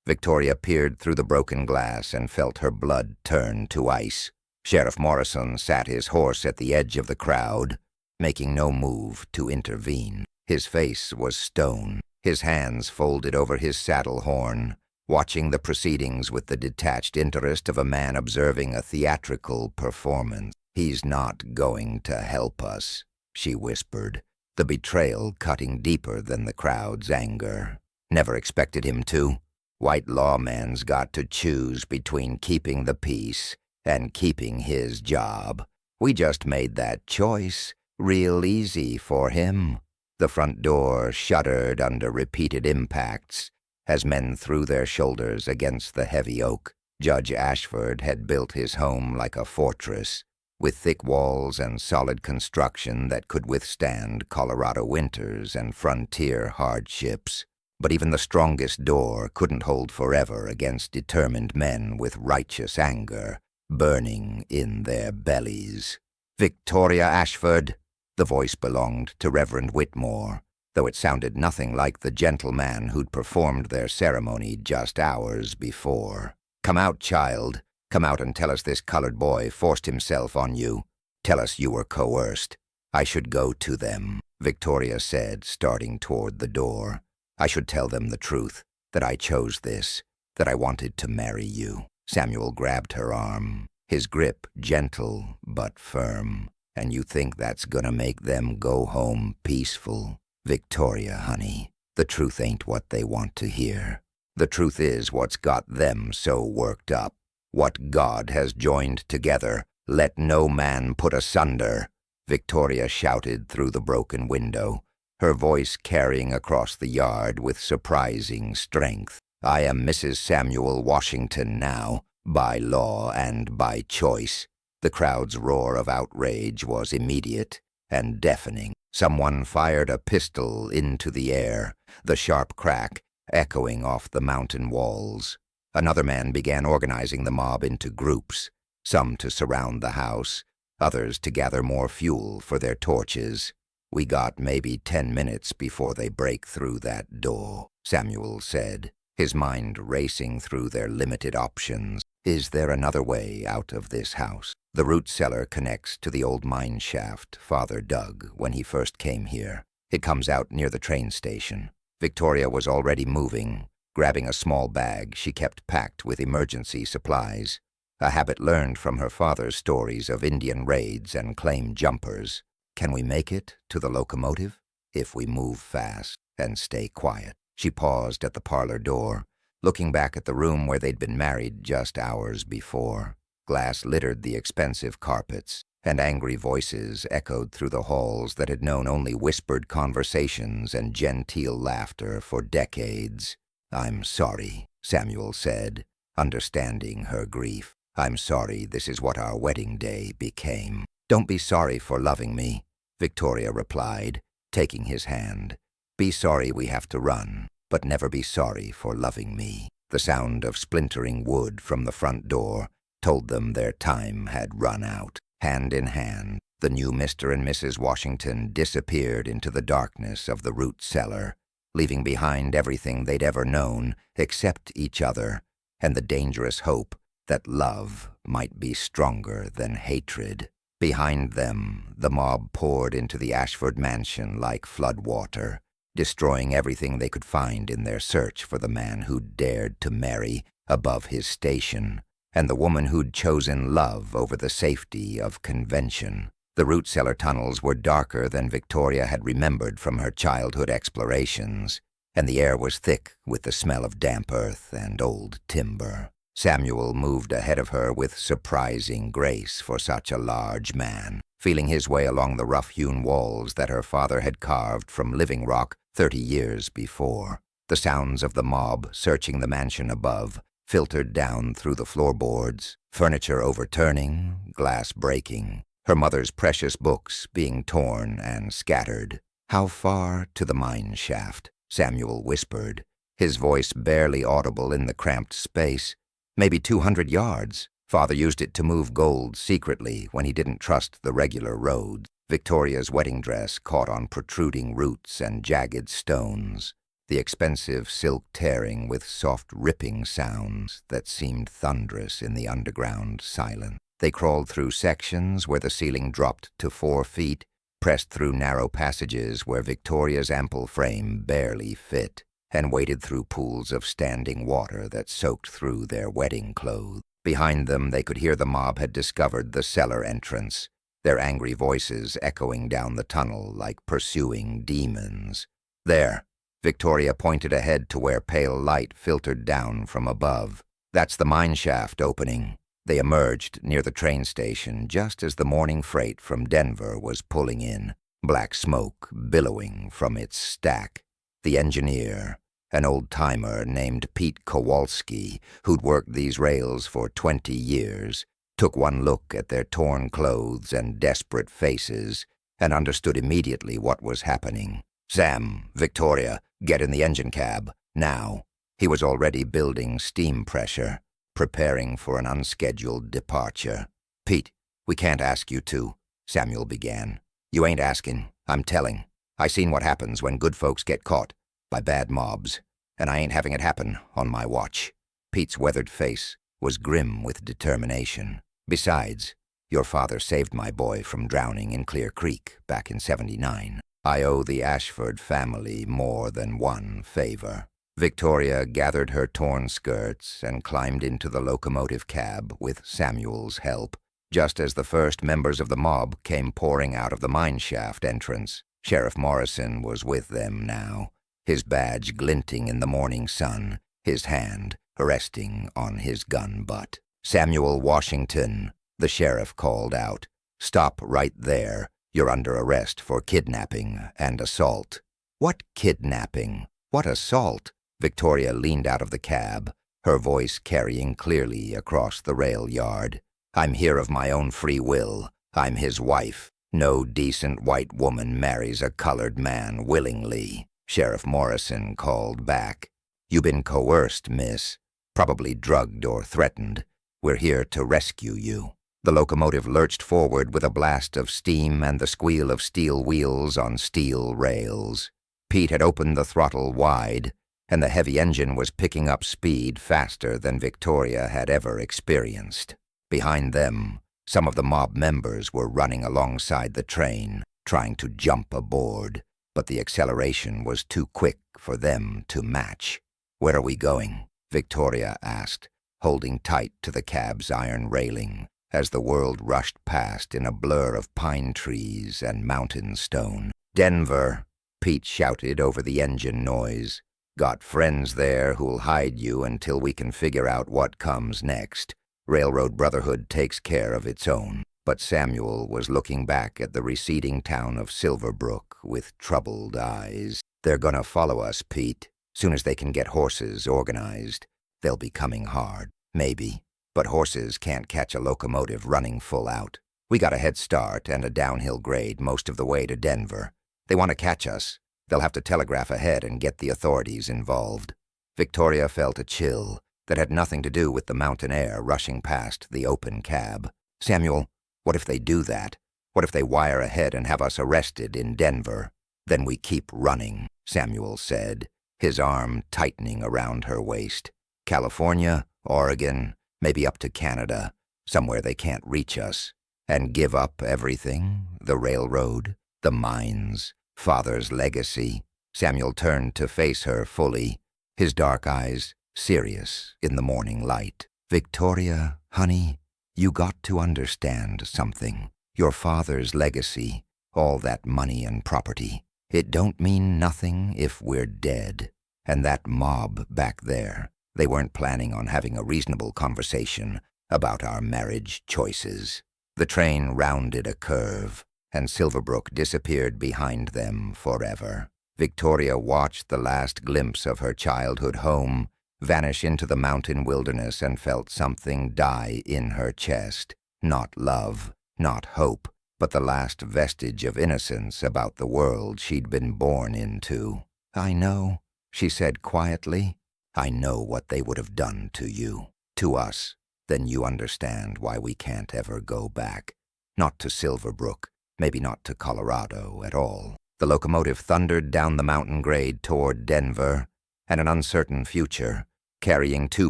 Victoria peered through the broken glass and felt her blood turn to ice. Sheriff Morrison sat his horse at the edge of the crowd, making no move to intervene. His face was stone, his hands folded over his saddle horn, watching the proceedings with the detached interest of a man observing a theatrical performance. "He's not going to help us," she whispered, the betrayal cutting deeper than the crowd's anger. "Never expected him to. White lawman's got to choose between keeping the peace and keeping his job. We just made that choice real easy for him." The front door shuddered under repeated impacts as men threw their shoulders against the heavy oak. Judge Ashford had built his home like a fortress, with thick walls and solid construction that could withstand Colorado winters and frontier hardships. But even the strongest door couldn't hold forever against determined men with righteous anger burning in their bellies. "Victoria Ashford," the voice belonged to Reverend Whitmore, though it sounded nothing like the gentleman who'd performed their ceremony just hours before. "Come out, child. Come out and tell us this colored boy forced himself on you. Tell us you were coerced." "I should go to them," Victoria said, starting toward the door. "I should tell them the truth, that I chose this, that I wanted to marry you." Samuel grabbed her arm, his grip gentle but firm. "And you think that's gonna make them go home peaceful?" "Victoria, honey, the truth ain't what they want to hear. The truth is what's got them so worked up. What God has joined together, let no man put asunder," Victoria shouted through the broken window, her voice carrying across the yard with surprising strength. "I am Mrs. Samuel Washington now, by law and by choice." The crowd's roar of outrage was immediate and deafening. Someone fired a pistol into the air, the sharp crack echoing off the mountain walls. Another man began organizing the mob into groups, some to surround the house, others to gather more fuel for their torches. "We got maybe 10 minutes before they break through that door," Samuel said, his mind racing through their limited options. "Is there another way out of this house?" The root cellar connects to the old mine shaft Father dug when he first came here. It comes out near the train station. Victoria was already moving, grabbing a small bag she kept packed with emergency supplies, a habit learned from her father's stories of Indian raids and claim jumpers. "Can we make it to the locomotive?" "If we move fast and stay quiet." She paused at the parlor door, looking back at the room where they'd been married just hours before. Glass littered the expensive carpets, and angry voices echoed through the halls that had known only whispered conversations and genteel laughter for decades. "I'm sorry," Samuel said, understanding her grief. "I'm sorry this is what our wedding day became." "Don't be sorry for loving me," Victoria replied, taking his hand. "Be sorry we have to run, but never be sorry for loving me." The sound of splintering wood from the front door told them their time had run out. Hand in hand, the new Mr. and Mrs. Washington disappeared into the darkness of the root cellar, leaving behind everything they'd ever known except each other and the dangerous hope that love might be stronger than hatred. Behind them, the mob poured into the Ashford mansion like floodwater, destroying everything they could find in their search for the man who dared to marry above his station. and the woman who'd chosen love over the safety of convention. The root cellar tunnels were darker than Victoria had remembered from her childhood explorations, and the air was thick with the smell of damp earth and old timber. Samuel moved ahead of her with surprising grace for such a large man, feeling his way along the rough-hewn walls that her father had carved from living rock 30 years before. The sounds of the mob searching the mansion above filtered down through the floorboards, furniture overturning, glass breaking, her mother's precious books being torn and scattered. "How far to the mine shaft?" Samuel whispered, his voice barely audible in the cramped space. "Maybe 200 yards. Father used it to move gold secretly when he didn't trust the regular roads." Victoria's wedding dress caught on protruding roots and jagged stones, the expensive silk tearing with soft ripping sounds that seemed thunderous in the underground silence. They crawled through sections where the ceiling dropped to 4 feet, pressed through narrow passages where Victoria's ample frame barely fit, and waded through pools of standing water that soaked through their wedding clothes. Behind them they could hear the mob had discovered the cellar entrance, their angry voices echoing down the tunnel like pursuing demons. "There." Victoria pointed ahead to where pale light filtered down from above. "That's the mine shaft opening." They emerged near the train station just as the morning freight from Denver was pulling in, black smoke billowing from its stack. The engineer, an old-timer named Pete Kowalski, who'd worked these rails for 20 years, took one look at their torn clothes and desperate faces and understood immediately what was happening. "Sam, Victoria, get in the engine cab, now." He was already building steam pressure, preparing for an unscheduled departure. "Pete, we can't ask you to," Samuel began. "You ain't asking, I'm telling. I seen what happens when good folks get caught by bad mobs, and I ain't having it happen on my watch." Pete's weathered face was grim with determination. "Besides, your father saved my boy from drowning in Clear Creek back in '79. I owe the Ashford family more than one favor." Victoria gathered her torn skirts and climbed into the locomotive cab with Samuel's help. Just as the first members of the mob came pouring out of the mine shaft entrance, Sheriff Morrison was with them now, his badge glinting in the morning sun, his hand resting on his gun butt. "Samuel Washington," the sheriff called out. "Stop right there. You're under arrest for kidnapping and assault." "What kidnapping? What assault?" Victoria leaned out of the cab, her voice carrying clearly across the rail yard. "I'm here of my own free will. I'm his wife. No decent white woman marries a colored man willingly," Sheriff Morrison called back. "You been coerced, miss. Probably drugged or threatened. We're here to rescue you." The locomotive lurched forward with a blast of steam and the squeal of steel wheels on steel rails. Pete had opened the throttle wide, and the heavy engine was picking up speed faster than Victoria had ever experienced. Behind them, some of the mob members were running alongside the train, trying to jump aboard, but the acceleration was too quick for them to match. "Where are we going?" Victoria asked, holding tight to the cab's iron railing, as the world rushed past in a blur of pine trees and mountain stone. "Denver," Pete shouted over the engine noise. "Got friends there who'll hide you until we can figure out what comes next. Railroad Brotherhood takes care of its own." But Samuel was looking back at the receding town of Silverbrook with troubled eyes. "They're gonna follow us, Pete. Soon as they can get horses organized, they'll be coming hard. Maybe. But horses can't catch a locomotive running full out. We got a head start and a downhill grade most of the way to Denver. They want to catch us. They'll have to telegraph ahead and get the authorities involved." Victoria felt a chill that had nothing to do with the mountain air rushing past the open cab. "Samuel, what if they do that? What if they wire ahead and have us arrested in Denver?" "Then we keep running," Samuel said, his arm tightening around her waist. "California, Oregon, maybe up to Canada, somewhere they can't reach us. And give up everything, the railroad, the mines, Father's legacy." Samuel turned to face her fully, his dark eyes serious in the morning light. "Victoria, Honey, you got to understand something. Your father's legacy, all that money and property, it don't mean nothing if we're dead. And that mob back there, they weren't planning on having a reasonable conversation about our marriage choices. The train rounded a curve, and Silverbrook disappeared behind them forever. Victoria watched the last glimpse of her childhood home vanish into the mountain wilderness and felt something die in her chest. Not love, not hope, but the last vestige of innocence about the world she'd been born into. "I know," she said quietly. "I know what they would have done to you, to us. Then you understand why we can't ever go back. Not to Silverbrook, maybe not to Colorado at all." The locomotive thundered down the mountain grade toward Denver and an uncertain future, carrying two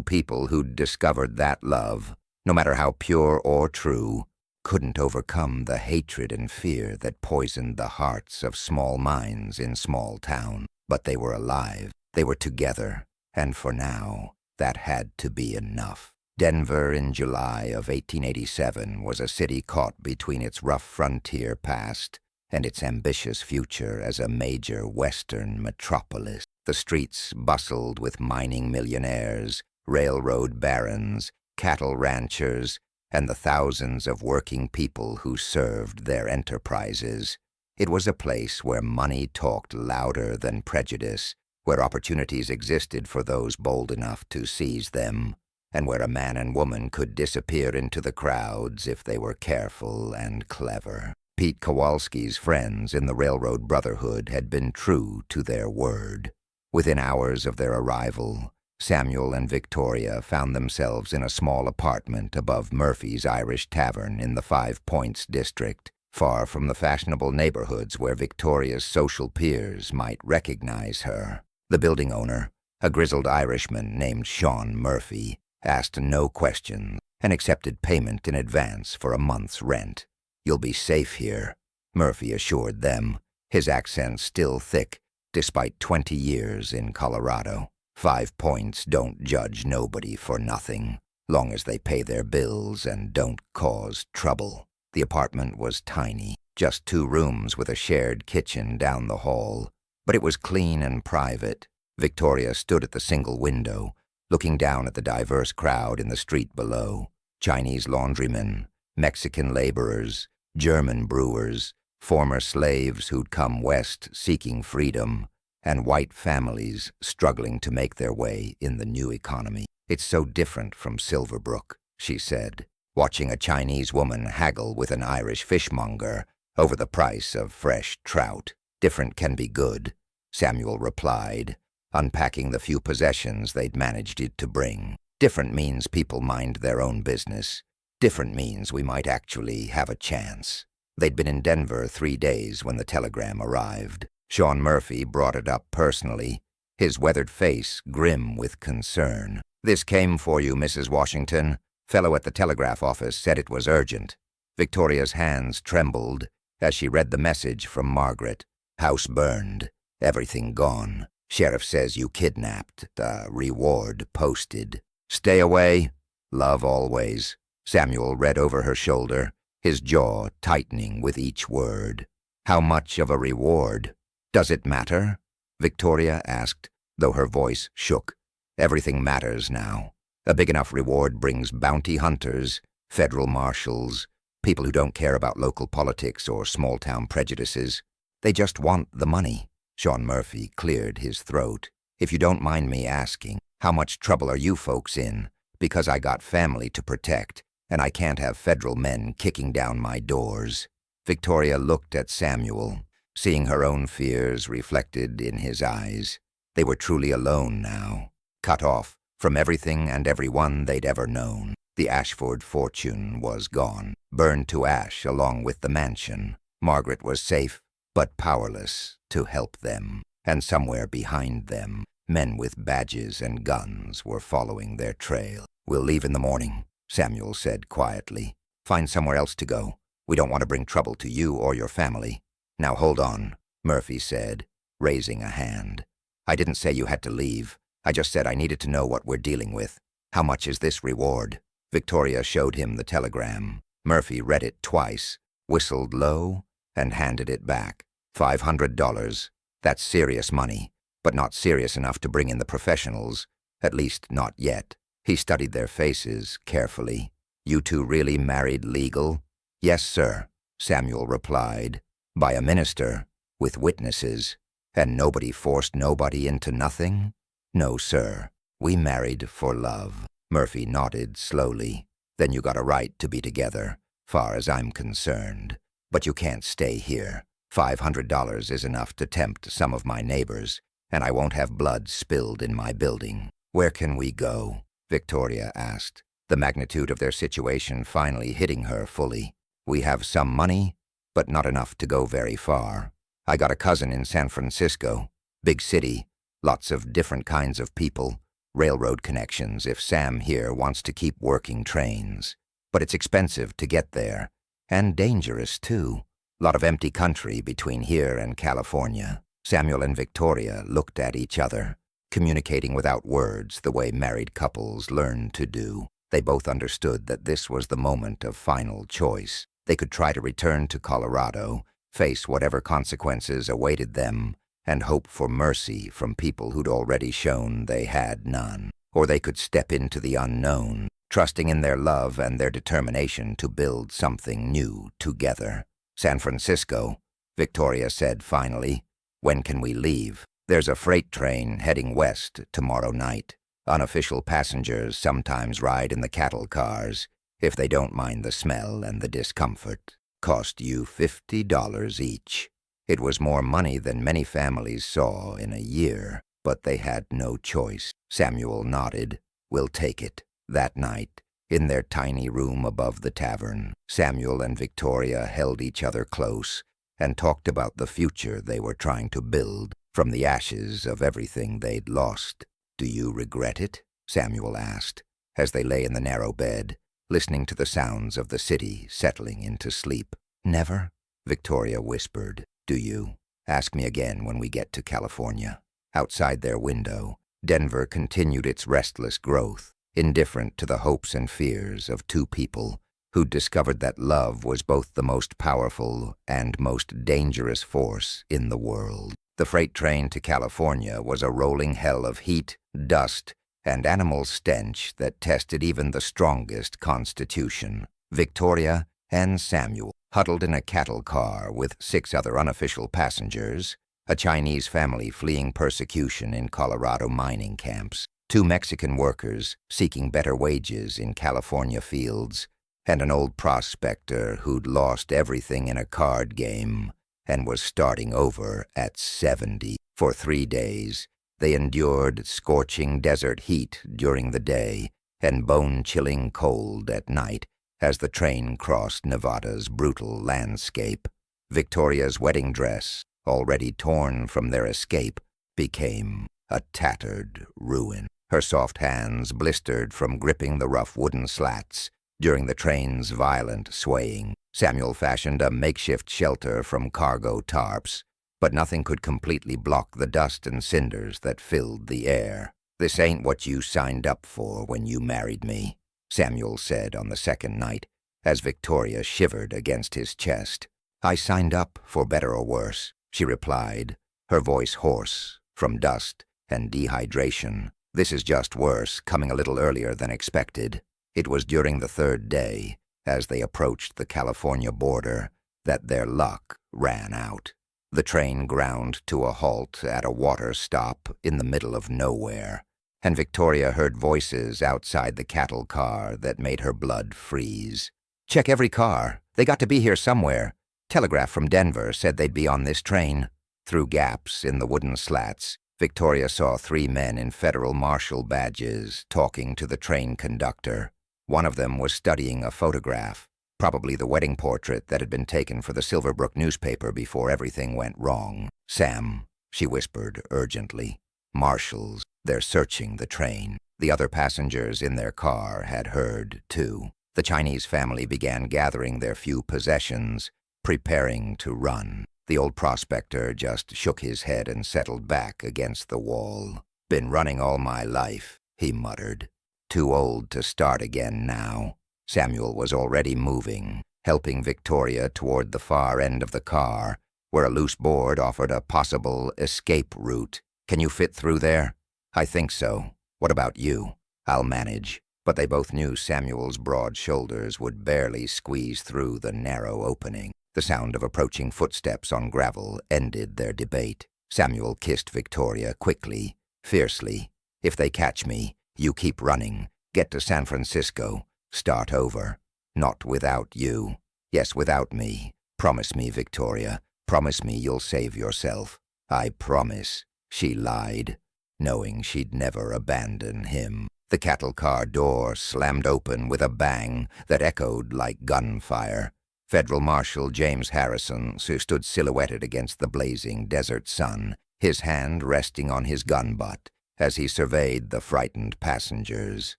people who'd discovered that love, no matter how pure or true, couldn't overcome the hatred and fear that poisoned the hearts of small minds in small town. But they were alive, they were together, and for now, that had to be enough. Denver in July of 1887 was a city caught between its rough frontier past and its ambitious future as a major Western metropolis. The streets bustled with mining millionaires, railroad barons, cattle ranchers, and the thousands of working people who served their enterprises. It was a place where money talked louder than prejudice, where opportunities existed for those bold enough to seize them, and where a man and woman could disappear into the crowds if they were careful and clever. Pete Kowalski's friends in the Railroad Brotherhood had been true to their word. Within hours of their arrival, Samuel and Victoria found themselves in a small apartment above Murphy's Irish Tavern in the Five Points district, far from the fashionable neighborhoods where Victoria's social peers might recognize her. The building owner, a grizzled Irishman named Sean Murphy, asked no questions and accepted payment in advance for a month's rent. "You'll be safe here," Murphy assured them, his accent still thick despite 20 years in Colorado. Five Points don't judge nobody for nothing, long as they pay their bills and don't cause trouble. The apartment was tiny, just 2 rooms with a shared kitchen down the hall, but it was clean and private. Victoria stood at the single window, looking down at the diverse crowd in the street below. Chinese laundrymen, Mexican laborers, German brewers, former slaves who'd come west seeking freedom, and white families struggling to make their way in the new economy. "It's so different from Silverbrook," she said, watching a Chinese woman haggle with an Irish fishmonger over the price of fresh trout. "Different can be good," Samuel replied, unpacking the few possessions they'd managed to bring. "Different means people mind their own business. Different means we might actually have a chance." They'd been in Denver 3 days when the telegram arrived. Sean Murphy brought it up personally, his weathered face grim with concern. "This came for you, Mrs. Washington. Fellow at the telegraph office said it was urgent." Victoria's hands trembled as she read the message from Margaret. "House burned. Everything gone. Sheriff says you kidnapped. Reward posted. Stay away. Love always." Samuel read over her shoulder, his jaw tightening with each word. "How much of a reward? Does it matter?" Victoria asked, though her voice shook. "Everything matters now. A big enough reward brings bounty hunters, federal marshals, people who don't care about local politics or small-town prejudices. They just want the money." Sean Murphy cleared his throat. "If you don't mind me asking, how much trouble are you folks in? Because I got family to protect, and I can't have federal men kicking down my doors." Victoria looked at Samuel, seeing her own fears reflected in his eyes. They were truly alone now, cut off from everything and everyone they'd ever known. The Ashford fortune was gone, burned to ash along with the mansion. Margaret was safe, but powerless to help them. And somewhere behind them, men with badges and guns were following their trail. "We'll leave in the morning," Samuel said quietly. "Find somewhere else to go. We don't want to bring trouble to you or your family." "Now hold on," Murphy said, raising a hand. "I didn't say you had to leave. I just said I needed to know what we're dealing with. How much is this reward?" Victoria showed him the telegram. Murphy read it twice, whistled low, and handed it back. $500. That's serious money, but not serious enough to bring in the professionals, at least not yet. He studied their faces carefully. You two really married legal? Yes, sir, Samuel replied. By a minister, with witnesses. And nobody forced nobody into nothing? No, sir. We married for love. Murphy nodded slowly. Then you got a right to be together, far as I'm concerned. But you can't stay here. $500 is enough to tempt some of my neighbors, and I won't have blood spilled in my building. Where can we go? Victoria asked, the magnitude of their situation finally hitting her fully. We have some money, but not enough to go very far. I got a cousin in San Francisco. Big city, lots of different kinds of people. Railroad connections if Sam here wants to keep working trains. But it's expensive to get there. And dangerous, too. Lot of empty country between here and California. Samuel and Victoria looked at each other, communicating without words the way married couples learn to do. They both understood that this was the moment of final choice. They could try to return to Colorado, face whatever consequences awaited them, and hope for mercy from people who'd already shown they had none. Or they could step into the unknown, trusting in their love and their determination to build something new together. San Francisco, Victoria said finally. When can we leave? There's a freight train heading west tomorrow night. Unofficial passengers sometimes ride in the cattle cars, if they don't mind the smell and the discomfort. Cost you $50 each. It was more money than many families saw in a year, but they had no choice. Samuel nodded. We'll take it. That night, in their tiny room above the tavern, Samuel and Victoria held each other close and talked about the future they were trying to build from the ashes of everything they'd lost. Do you regret it? Samuel asked, as they lay in the narrow bed, listening to the sounds of the city settling into sleep. Never, Victoria whispered. Do you? Ask me again when we get to California. Outside their window, Denver continued its restless growth, indifferent to the hopes and fears of two people who'd discovered that love was both the most powerful and most dangerous force in the world. The freight train to California was a rolling hell of heat, dust, and animal stench that tested even the strongest constitution. Victoria and Samuel, huddled in a cattle car with 6 other unofficial passengers, a Chinese family fleeing persecution in Colorado mining camps, 2 Mexican workers seeking better wages in California fields, and an old prospector who'd lost everything in a card game and was starting over at 70. For 3 days, they endured scorching desert heat during the day and bone-chilling cold at night as the train crossed Nevada's brutal landscape. Victoria's wedding dress, already torn from their escape, became a tattered ruin. Her soft hands blistered from gripping the rough wooden slats during the train's violent swaying. Samuel fashioned a makeshift shelter from cargo tarps, but nothing could completely block the dust and cinders that filled the air. This ain't what you signed up for when you married me, Samuel said on the second night, as Victoria shivered against his chest. I signed up for better or worse, she replied, her voice hoarse from dust and dehydration. This is just worse, coming a little earlier than expected. It was during the 3rd day, as they approached the California border, that their luck ran out. The train ground to a halt at a water stop in the middle of nowhere, and Victoria heard voices outside the cattle car that made her blood freeze. Check every car. They got to be here somewhere. Telegraph from Denver said they'd be on this train. Through gaps in the wooden slats, Victoria saw 3 men in federal marshal badges talking to the train conductor. One of them was studying a photograph, probably the wedding portrait that had been taken for the Silverbrook newspaper before everything went wrong. Sam, she whispered urgently. Marshals, they're searching the train. The other passengers in their car had heard, too. The Chinese family began gathering their few possessions, preparing to run. The old prospector just shook his head and settled back against the wall. Been running all my life, he muttered. Too old to start again now. Samuel was already moving, helping Victoria toward the far end of the car, where a loose board offered a possible escape route. Can you fit through there? I think so. What about you? I'll manage. But they both knew Samuel's broad shoulders would barely squeeze through the narrow opening. The sound of approaching footsteps on gravel ended their debate. Samuel kissed Victoria quickly, fiercely. If they catch me, you keep running. Get to San Francisco. Start over. Not without you. Yes, without me. Promise me, Victoria. Promise me you'll save yourself. I promise. She lied, knowing she'd never abandon him. The cattle car door slammed open with a bang that echoed like gunfire. Federal Marshal James Harrison stood silhouetted against the blazing desert sun, his hand resting on his gun butt as he surveyed the frightened passengers.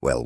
Well,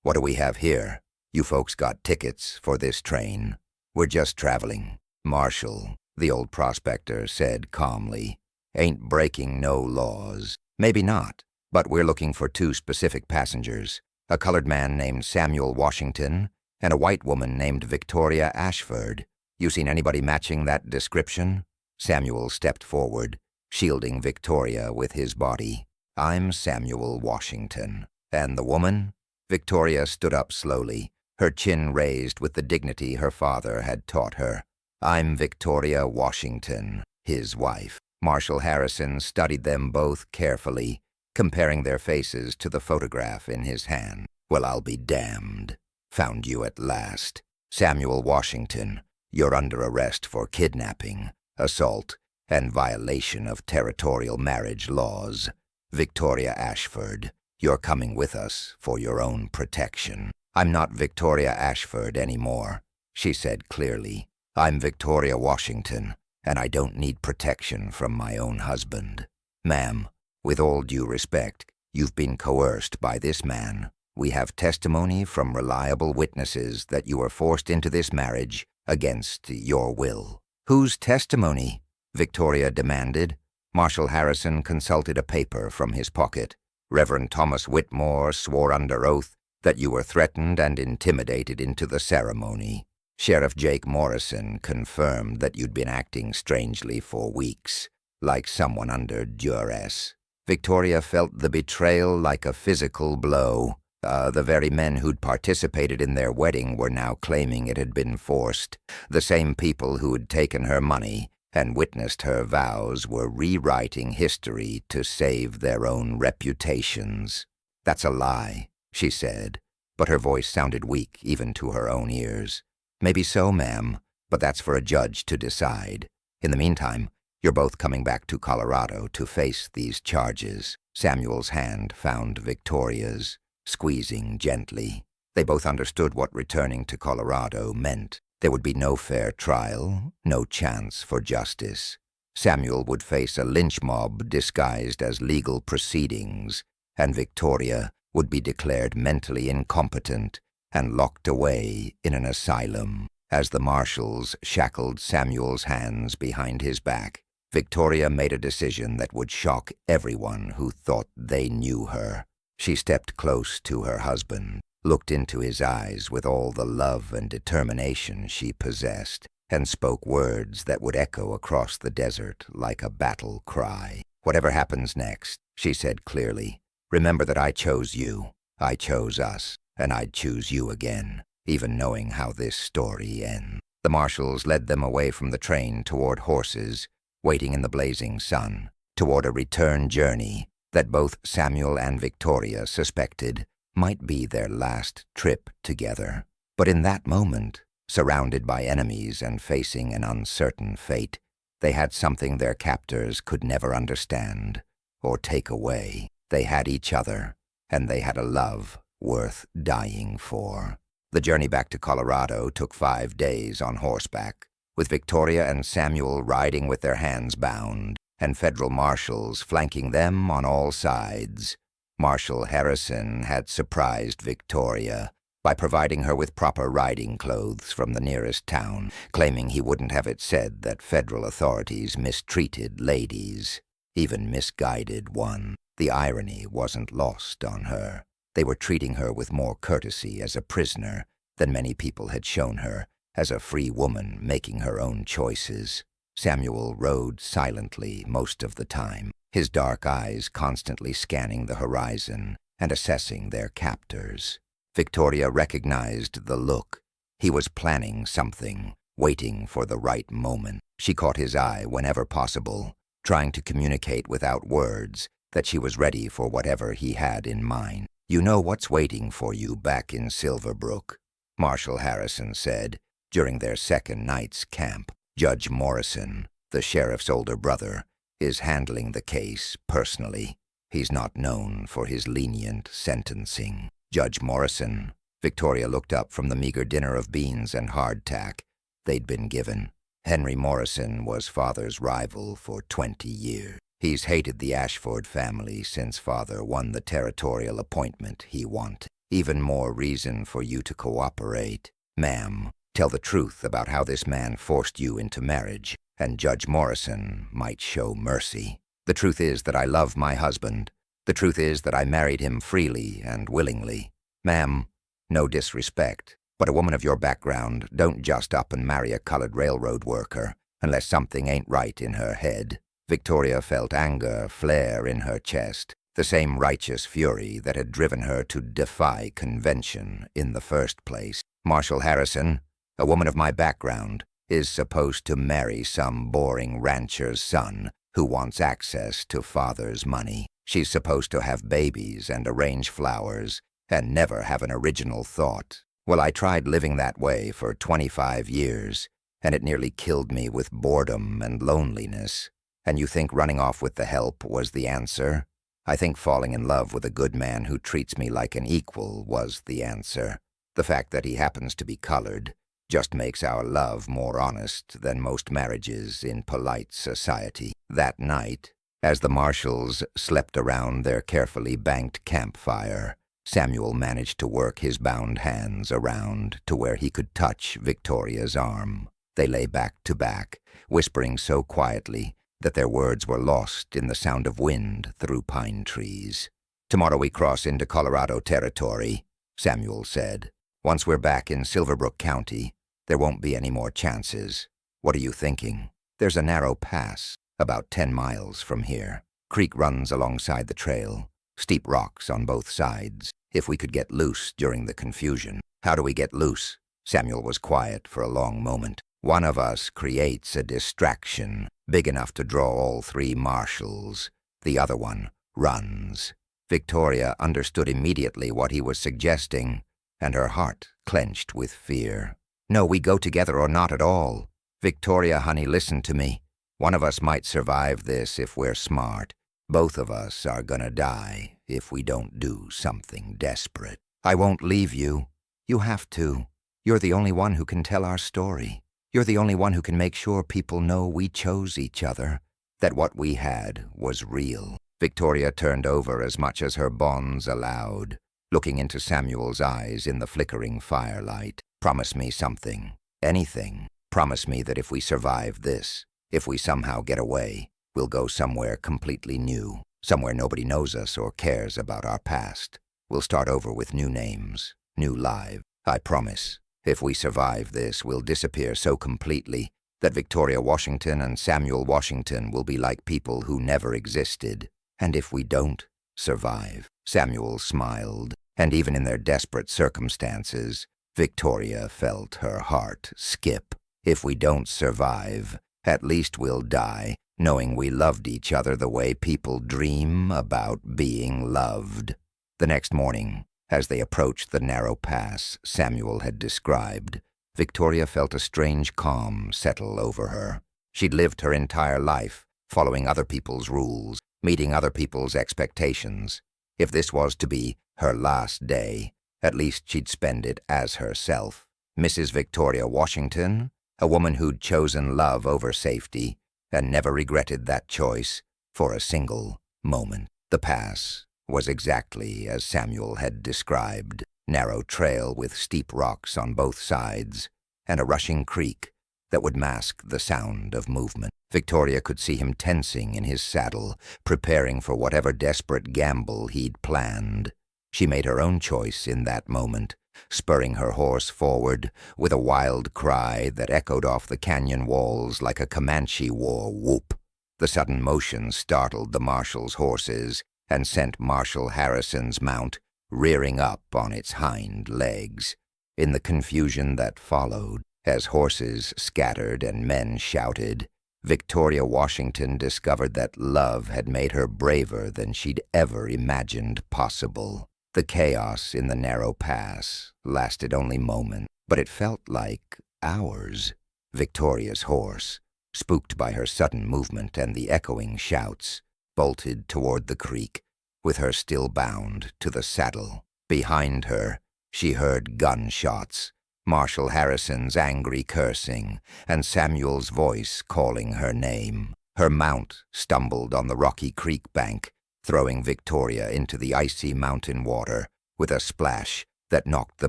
what do we have here? You folks got tickets for this train? We're just traveling. Marshal, the old prospector said calmly, ain't breaking no laws. Maybe not, but we're looking for two specific passengers, a colored man named Samuel Washington and a white woman named Victoria Ashford. You seen anybody matching that description? Samuel stepped forward, shielding Victoria with his body. I'm Samuel Washington. And the woman? Victoria stood up slowly, her chin raised with the dignity her father had taught her. I'm Victoria Washington, his wife. Marshal Harrison studied them both carefully, comparing their faces to the photograph in his hand. Well, I'll be damned. Found you at last. Samuel Washington, you're under arrest for kidnapping, assault, and violation of territorial marriage laws. Victoria Ashford, you're coming with us for your own protection. I'm not Victoria Ashford anymore, she said clearly. I'm Victoria Washington, and I don't need protection from my own husband. Ma'am, with all due respect, you've been coerced by this man. We have testimony from reliable witnesses that you were forced into this marriage against your will. Whose testimony? Victoria demanded. Marshal Harrison consulted a paper from his pocket. Reverend Thomas Whitmore swore under oath that you were threatened and intimidated into the ceremony. Sheriff Jake Morrison confirmed that you'd been acting strangely for weeks, like someone under duress. Victoria felt the betrayal like a physical blow. The very men who'd participated in their wedding were now claiming it had been forced. The same people who had taken her money and witnessed her vows were rewriting history to save their own reputations. That's a lie, she said, but her voice sounded weak even to her own ears. Maybe so, ma'am, but that's for a judge to decide. In the meantime, you're both coming back to Colorado to face these charges. Samuel's hand found Victoria's, squeezing gently. They both understood what returning to Colorado meant. There would be no fair trial, no chance for justice. Samuel would face a lynch mob disguised as legal proceedings, and Victoria would be declared mentally incompetent and locked away in an asylum. As the marshals shackled Samuel's hands behind his back, Victoria made a decision that would shock everyone who thought they knew her. She stepped close to her husband, looked into his eyes with all the love and determination she possessed, and spoke words that would echo across the desert like a battle cry. Whatever happens next, she said clearly, remember that I chose you, I chose us, and I'd choose you again, even knowing how this story ends. The marshals led them away from the train toward horses, waiting in the blazing sun, toward a return journey that both Samuel and Victoria suspected might be their last trip together. But in that moment, surrounded by enemies and facing an uncertain fate, they had something their captors could never understand or take away. They had each other, and they had a love worth dying for. The journey back to Colorado took 5 days on horseback, with Victoria and Samuel riding with their hands bound, and federal marshals flanking them on all sides. Marshal Harrison had surprised Victoria by providing her with proper riding clothes from the nearest town, claiming he wouldn't have it said that federal authorities mistreated ladies, even misguided one. The irony wasn't lost on her. They were treating her with more courtesy as a prisoner than many people had shown her, as a free woman making her own choices. Samuel rode silently most of the time, his dark eyes constantly scanning the horizon and assessing their captors. Victoria recognized the look. He was planning something, waiting for the right moment. She caught his eye whenever possible, trying to communicate without words that she was ready for whatever he had in mind. "You know what's waiting for you back in Silverbrook," Marshal Harrison said during their second night's camp. "Judge Morrison, the sheriff's older brother, is handling the case personally. He's not known for his lenient sentencing." Judge Morrison. Victoria looked up from the meager dinner of beans and hardtack they'd been given. Henry Morrison was Father's rival for 20 years. He's hated the Ashford family since Father won the territorial appointment he wanted. Even more reason for you to cooperate. Ma'am, tell the truth about how this man forced you into marriage, and Judge Morrison might show mercy. The truth is that I love my husband. The truth is that I married him freely and willingly. Ma'am, no disrespect, but a woman of your background don't just up and marry a colored railroad worker unless something ain't right in her head. Victoria felt anger flare in her chest, the same righteous fury that had driven her to defy convention in the first place. Marshal Harrison, a woman of my background, is supposed to marry some boring rancher's son who wants access to Father's money. She's supposed to have babies and arrange flowers and never have an original thought. Well, I tried living that way for 25 years, and it nearly killed me with boredom and loneliness. And you think running off with the help was the answer? I think falling in love with a good man who treats me like an equal was the answer. The fact that he happens to be colored just makes our love more honest than most marriages in polite society. That night, as the marshals slept around their carefully banked campfire, Samuel managed to work his bound hands around to where he could touch Victoria's arm. They lay back to back, whispering so quietly that their words were lost in the sound of wind through pine trees. "Tomorrow we cross into Colorado territory," Samuel said. "Once we're back in Silverbrook County, there won't be any more chances. What are you thinking?" "There's a narrow pass, about 10 miles from here. Creek runs alongside the trail, steep rocks on both sides. If we could get loose during the confusion." "How do we get loose?" Samuel was quiet for a long moment. "One of us creates a distraction big enough to draw all 3 marshals. The other one runs." Victoria understood immediately what he was suggesting, and her heart clenched with fear. "No, we go together or not at all. Victoria, honey, listen to me. One of us might survive this if we're smart. Both of us are gonna die if we don't do something desperate. I won't leave you. You have to. You're the only one who can tell our story. You're the only one who can make sure people know we chose each other, that what we had was real." Victoria turned over as much as her bonds allowed, looking into Samuel's eyes in the flickering firelight. "Promise me something. Anything. Promise me that if we survive this, if we somehow get away, we'll go somewhere completely new, somewhere nobody knows us or cares about our past. We'll start over with new names, new lives. I promise. If we survive this, we'll disappear so completely that Victoria Washington and Samuel Washington will be like people who never existed. And if we don't survive," Samuel smiled, and even in their desperate circumstances, Victoria felt her heart skip. "If we don't survive, at least we'll die, knowing we loved each other the way people dream about being loved." The next morning, as they approached the narrow pass Samuel had described, Victoria felt a strange calm settle over her. She'd lived her entire life following other people's rules, meeting other people's expectations. If this was to be her last day, at least she'd spend it as herself. Mrs. Victoria Washington, a woman who'd chosen love over safety and never regretted that choice for a single moment. The pass was exactly as Samuel had described. Narrow trail with steep rocks on both sides and a rushing creek that would mask the sound of movement. Victoria could see him tensing in his saddle, preparing for whatever desperate gamble he'd planned. She made her own choice in that moment, spurring her horse forward with a wild cry that echoed off the canyon walls like a Comanche war whoop. The sudden motion startled the marshal's horses and sent Marshal Harrison's mount rearing up on its hind legs. In the confusion that followed, as horses scattered and men shouted, Victoria Washington discovered that love had made her braver than she'd ever imagined possible. The chaos in the narrow pass lasted only moments, but it felt like hours. Victoria's horse, spooked by her sudden movement and the echoing shouts, bolted toward the creek, with her still bound to the saddle. Behind her, she heard gunshots, Marshal Harrison's angry cursing, and Samuel's voice calling her name. Her mount stumbled on the rocky creek bank, throwing Victoria into the icy mountain water with a splash that knocked the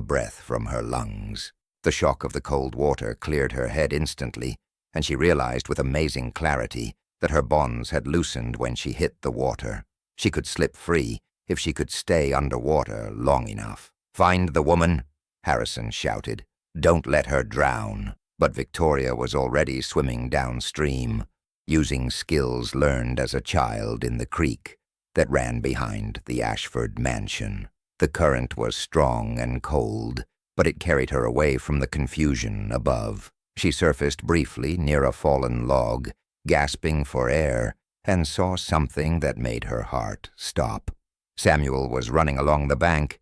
breath from her lungs. The shock of the cold water cleared her head instantly, and she realized with amazing clarity that her bonds had loosened when she hit the water. She could slip free if she could stay underwater long enough. "Find the woman," Harrison shouted. "Don't let her drown." But Victoria was already swimming downstream, using skills learned as a child in the creek that ran behind the Ashford mansion. The current was strong and cold, but it carried her away from the confusion above. She surfaced briefly near a fallen log, gasping for air, and saw something that made her heart stop. Samuel was running along the bank,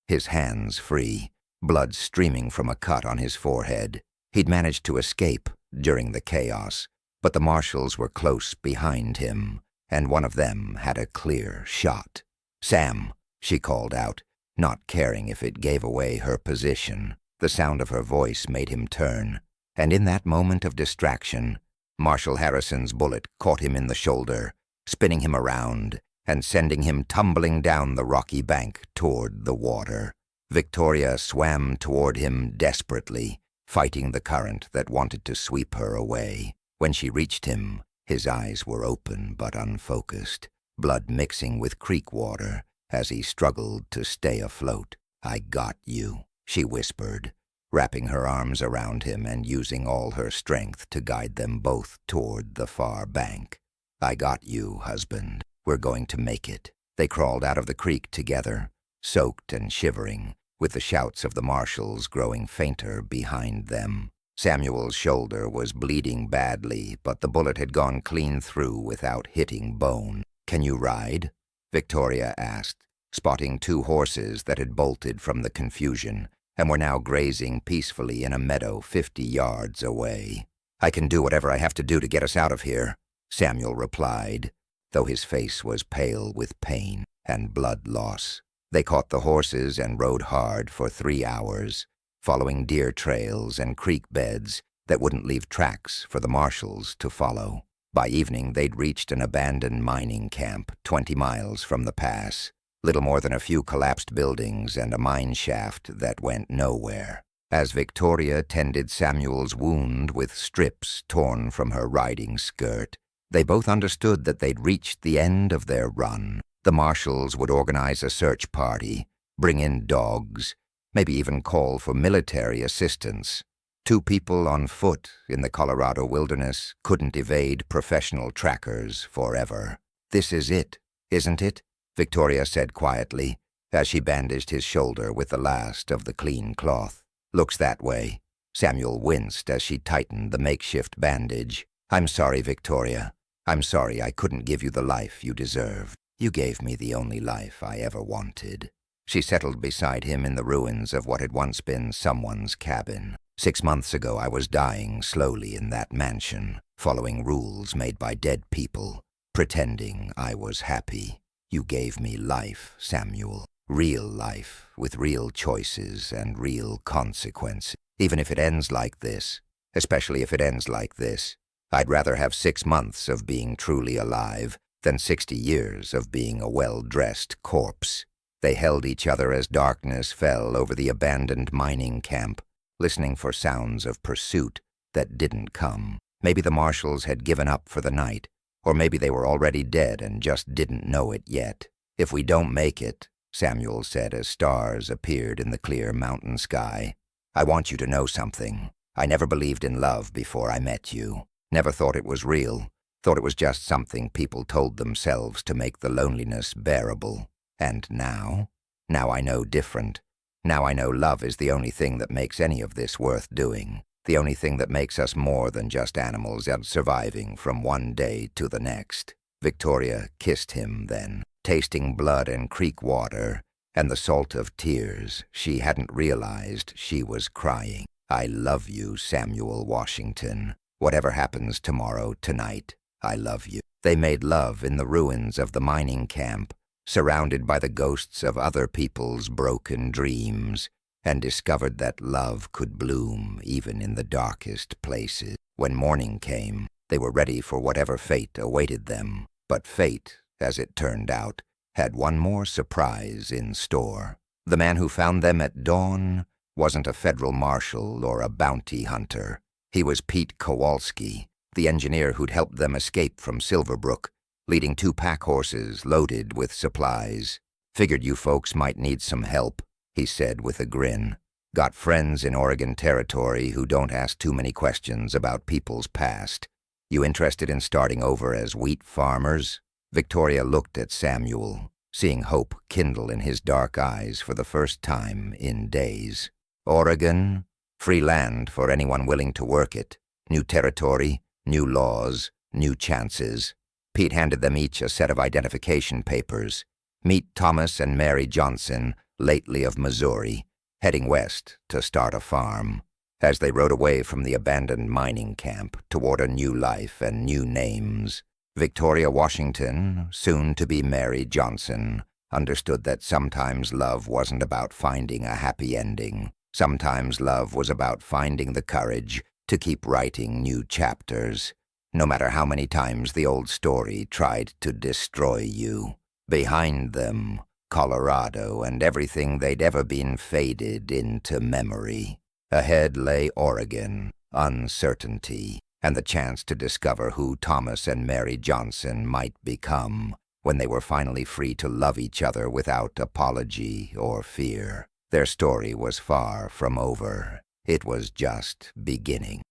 his hands free, blood streaming from a cut on his forehead. He'd managed to escape during the chaos, but the marshals were close behind him, and one of them had a clear shot. "Sam," she called out, not caring if it gave away her position. The sound of her voice made him turn, and in that moment of distraction, Marshal Harrison's bullet caught him in the shoulder, spinning him around and sending him tumbling down the rocky bank toward the water. Victoria swam toward him desperately, fighting the current that wanted to sweep her away. When she reached him, his eyes were open but unfocused, blood mixing with creek water as he struggled to stay afloat. "I got you," she whispered, wrapping her arms around him and using all her strength to guide them both toward the far bank. "I got you, husband. We're going to make it." They crawled out of the creek together, soaked and shivering, with the shouts of the marshals growing fainter behind them. Samuel's shoulder was bleeding badly, but the bullet had gone clean through without hitting bone. "Can you ride?" Victoria asked, spotting two horses that had bolted from the confusion and were now grazing peacefully in a meadow 50 yards away. "I can do whatever I have to do to get us out of here," Samuel replied, though his face was pale with pain and blood loss. They caught the horses and rode hard for 3 hours, following deer trails and creek beds that wouldn't leave tracks for the marshals to follow. By evening, they'd reached an abandoned mining camp 20 miles from the pass, little more than a few collapsed buildings and a mine shaft that went nowhere. As Victoria tended Samuel's wound with strips torn from her riding skirt, they both understood that they'd reached the end of their run. The marshals would organize a search party, bring in dogs, maybe even call for military assistance. 2 people on foot in the Colorado wilderness couldn't evade professional trackers forever. "This is it, isn't it?" Victoria said quietly, as she bandaged his shoulder with the last of the clean cloth. "Looks that way." Samuel winced as she tightened the makeshift bandage. "I'm sorry, Victoria. I'm sorry I couldn't give you the life you deserved. You gave me the only life I ever wanted." She settled beside him in the ruins of what had once been someone's cabin. 6 months ago, I was dying slowly in that mansion, following rules made by dead people, pretending I was happy. You gave me life, Samuel. Real life, with real choices and real consequences. Even if it ends like this, especially if it ends like this, I'd rather have 6 months of being truly alive than 60 years of being a well-dressed corpse. They held each other as darkness fell over the abandoned mining camp, listening for sounds of pursuit that didn't come. Maybe the marshals had given up for the night, or maybe they were already dead and just didn't know it yet. "If we don't make it," Samuel said as stars appeared in the clear mountain sky, "I want you to know something. I never believed in love before I met you. Never thought it was real. Thought it was just something people told themselves to make the loneliness bearable. And now? Now I know different. Now I know love is the only thing that makes any of this worth doing. The only thing that makes us more than just animals and surviving from one day to the next." Victoria kissed him then, tasting blood and creek water and the salt of tears. She hadn't realized she was crying. "I love you, Samuel Washington. Whatever happens tomorrow, tonight, I love you." They made love in the ruins of the mining camp, surrounded by the ghosts of other people's broken dreams, and discovered that love could bloom even in the darkest places. When morning came, they were ready for whatever fate awaited them. But fate, as it turned out, had one more surprise in store. The man who found them at dawn wasn't a federal marshal or a bounty hunter. He was Pete Kowalski, the engineer who'd helped them escape from Silverbrook, leading 2 pack horses loaded with supplies. "Figured you folks might need some help," he said with a grin. "Got friends in Oregon Territory who don't ask too many questions about people's past. You interested in starting over as wheat farmers?" Victoria looked at Samuel, seeing hope kindle in his dark eyes for the first time in days. "Oregon? Free land for anyone willing to work it. New territory, new laws, new chances." Pete handed them each a set of identification papers. "Meet Thomas and Mary Johnson, lately of Missouri, heading west to start a farm." As they rode away from the abandoned mining camp toward a new life and new names, Victoria Washington, soon to be Mary Johnson, understood that sometimes love wasn't about finding a happy ending. Sometimes love was about finding the courage to keep writing new chapters, no matter how many times the old story tried to destroy you. Behind them, Colorado and everything they'd ever been faded into memory. Ahead lay Oregon, uncertainty, and the chance to discover who Thomas and Mary Johnson might become when they were finally free to love each other without apology or fear. Their story was far from over. It was just beginning.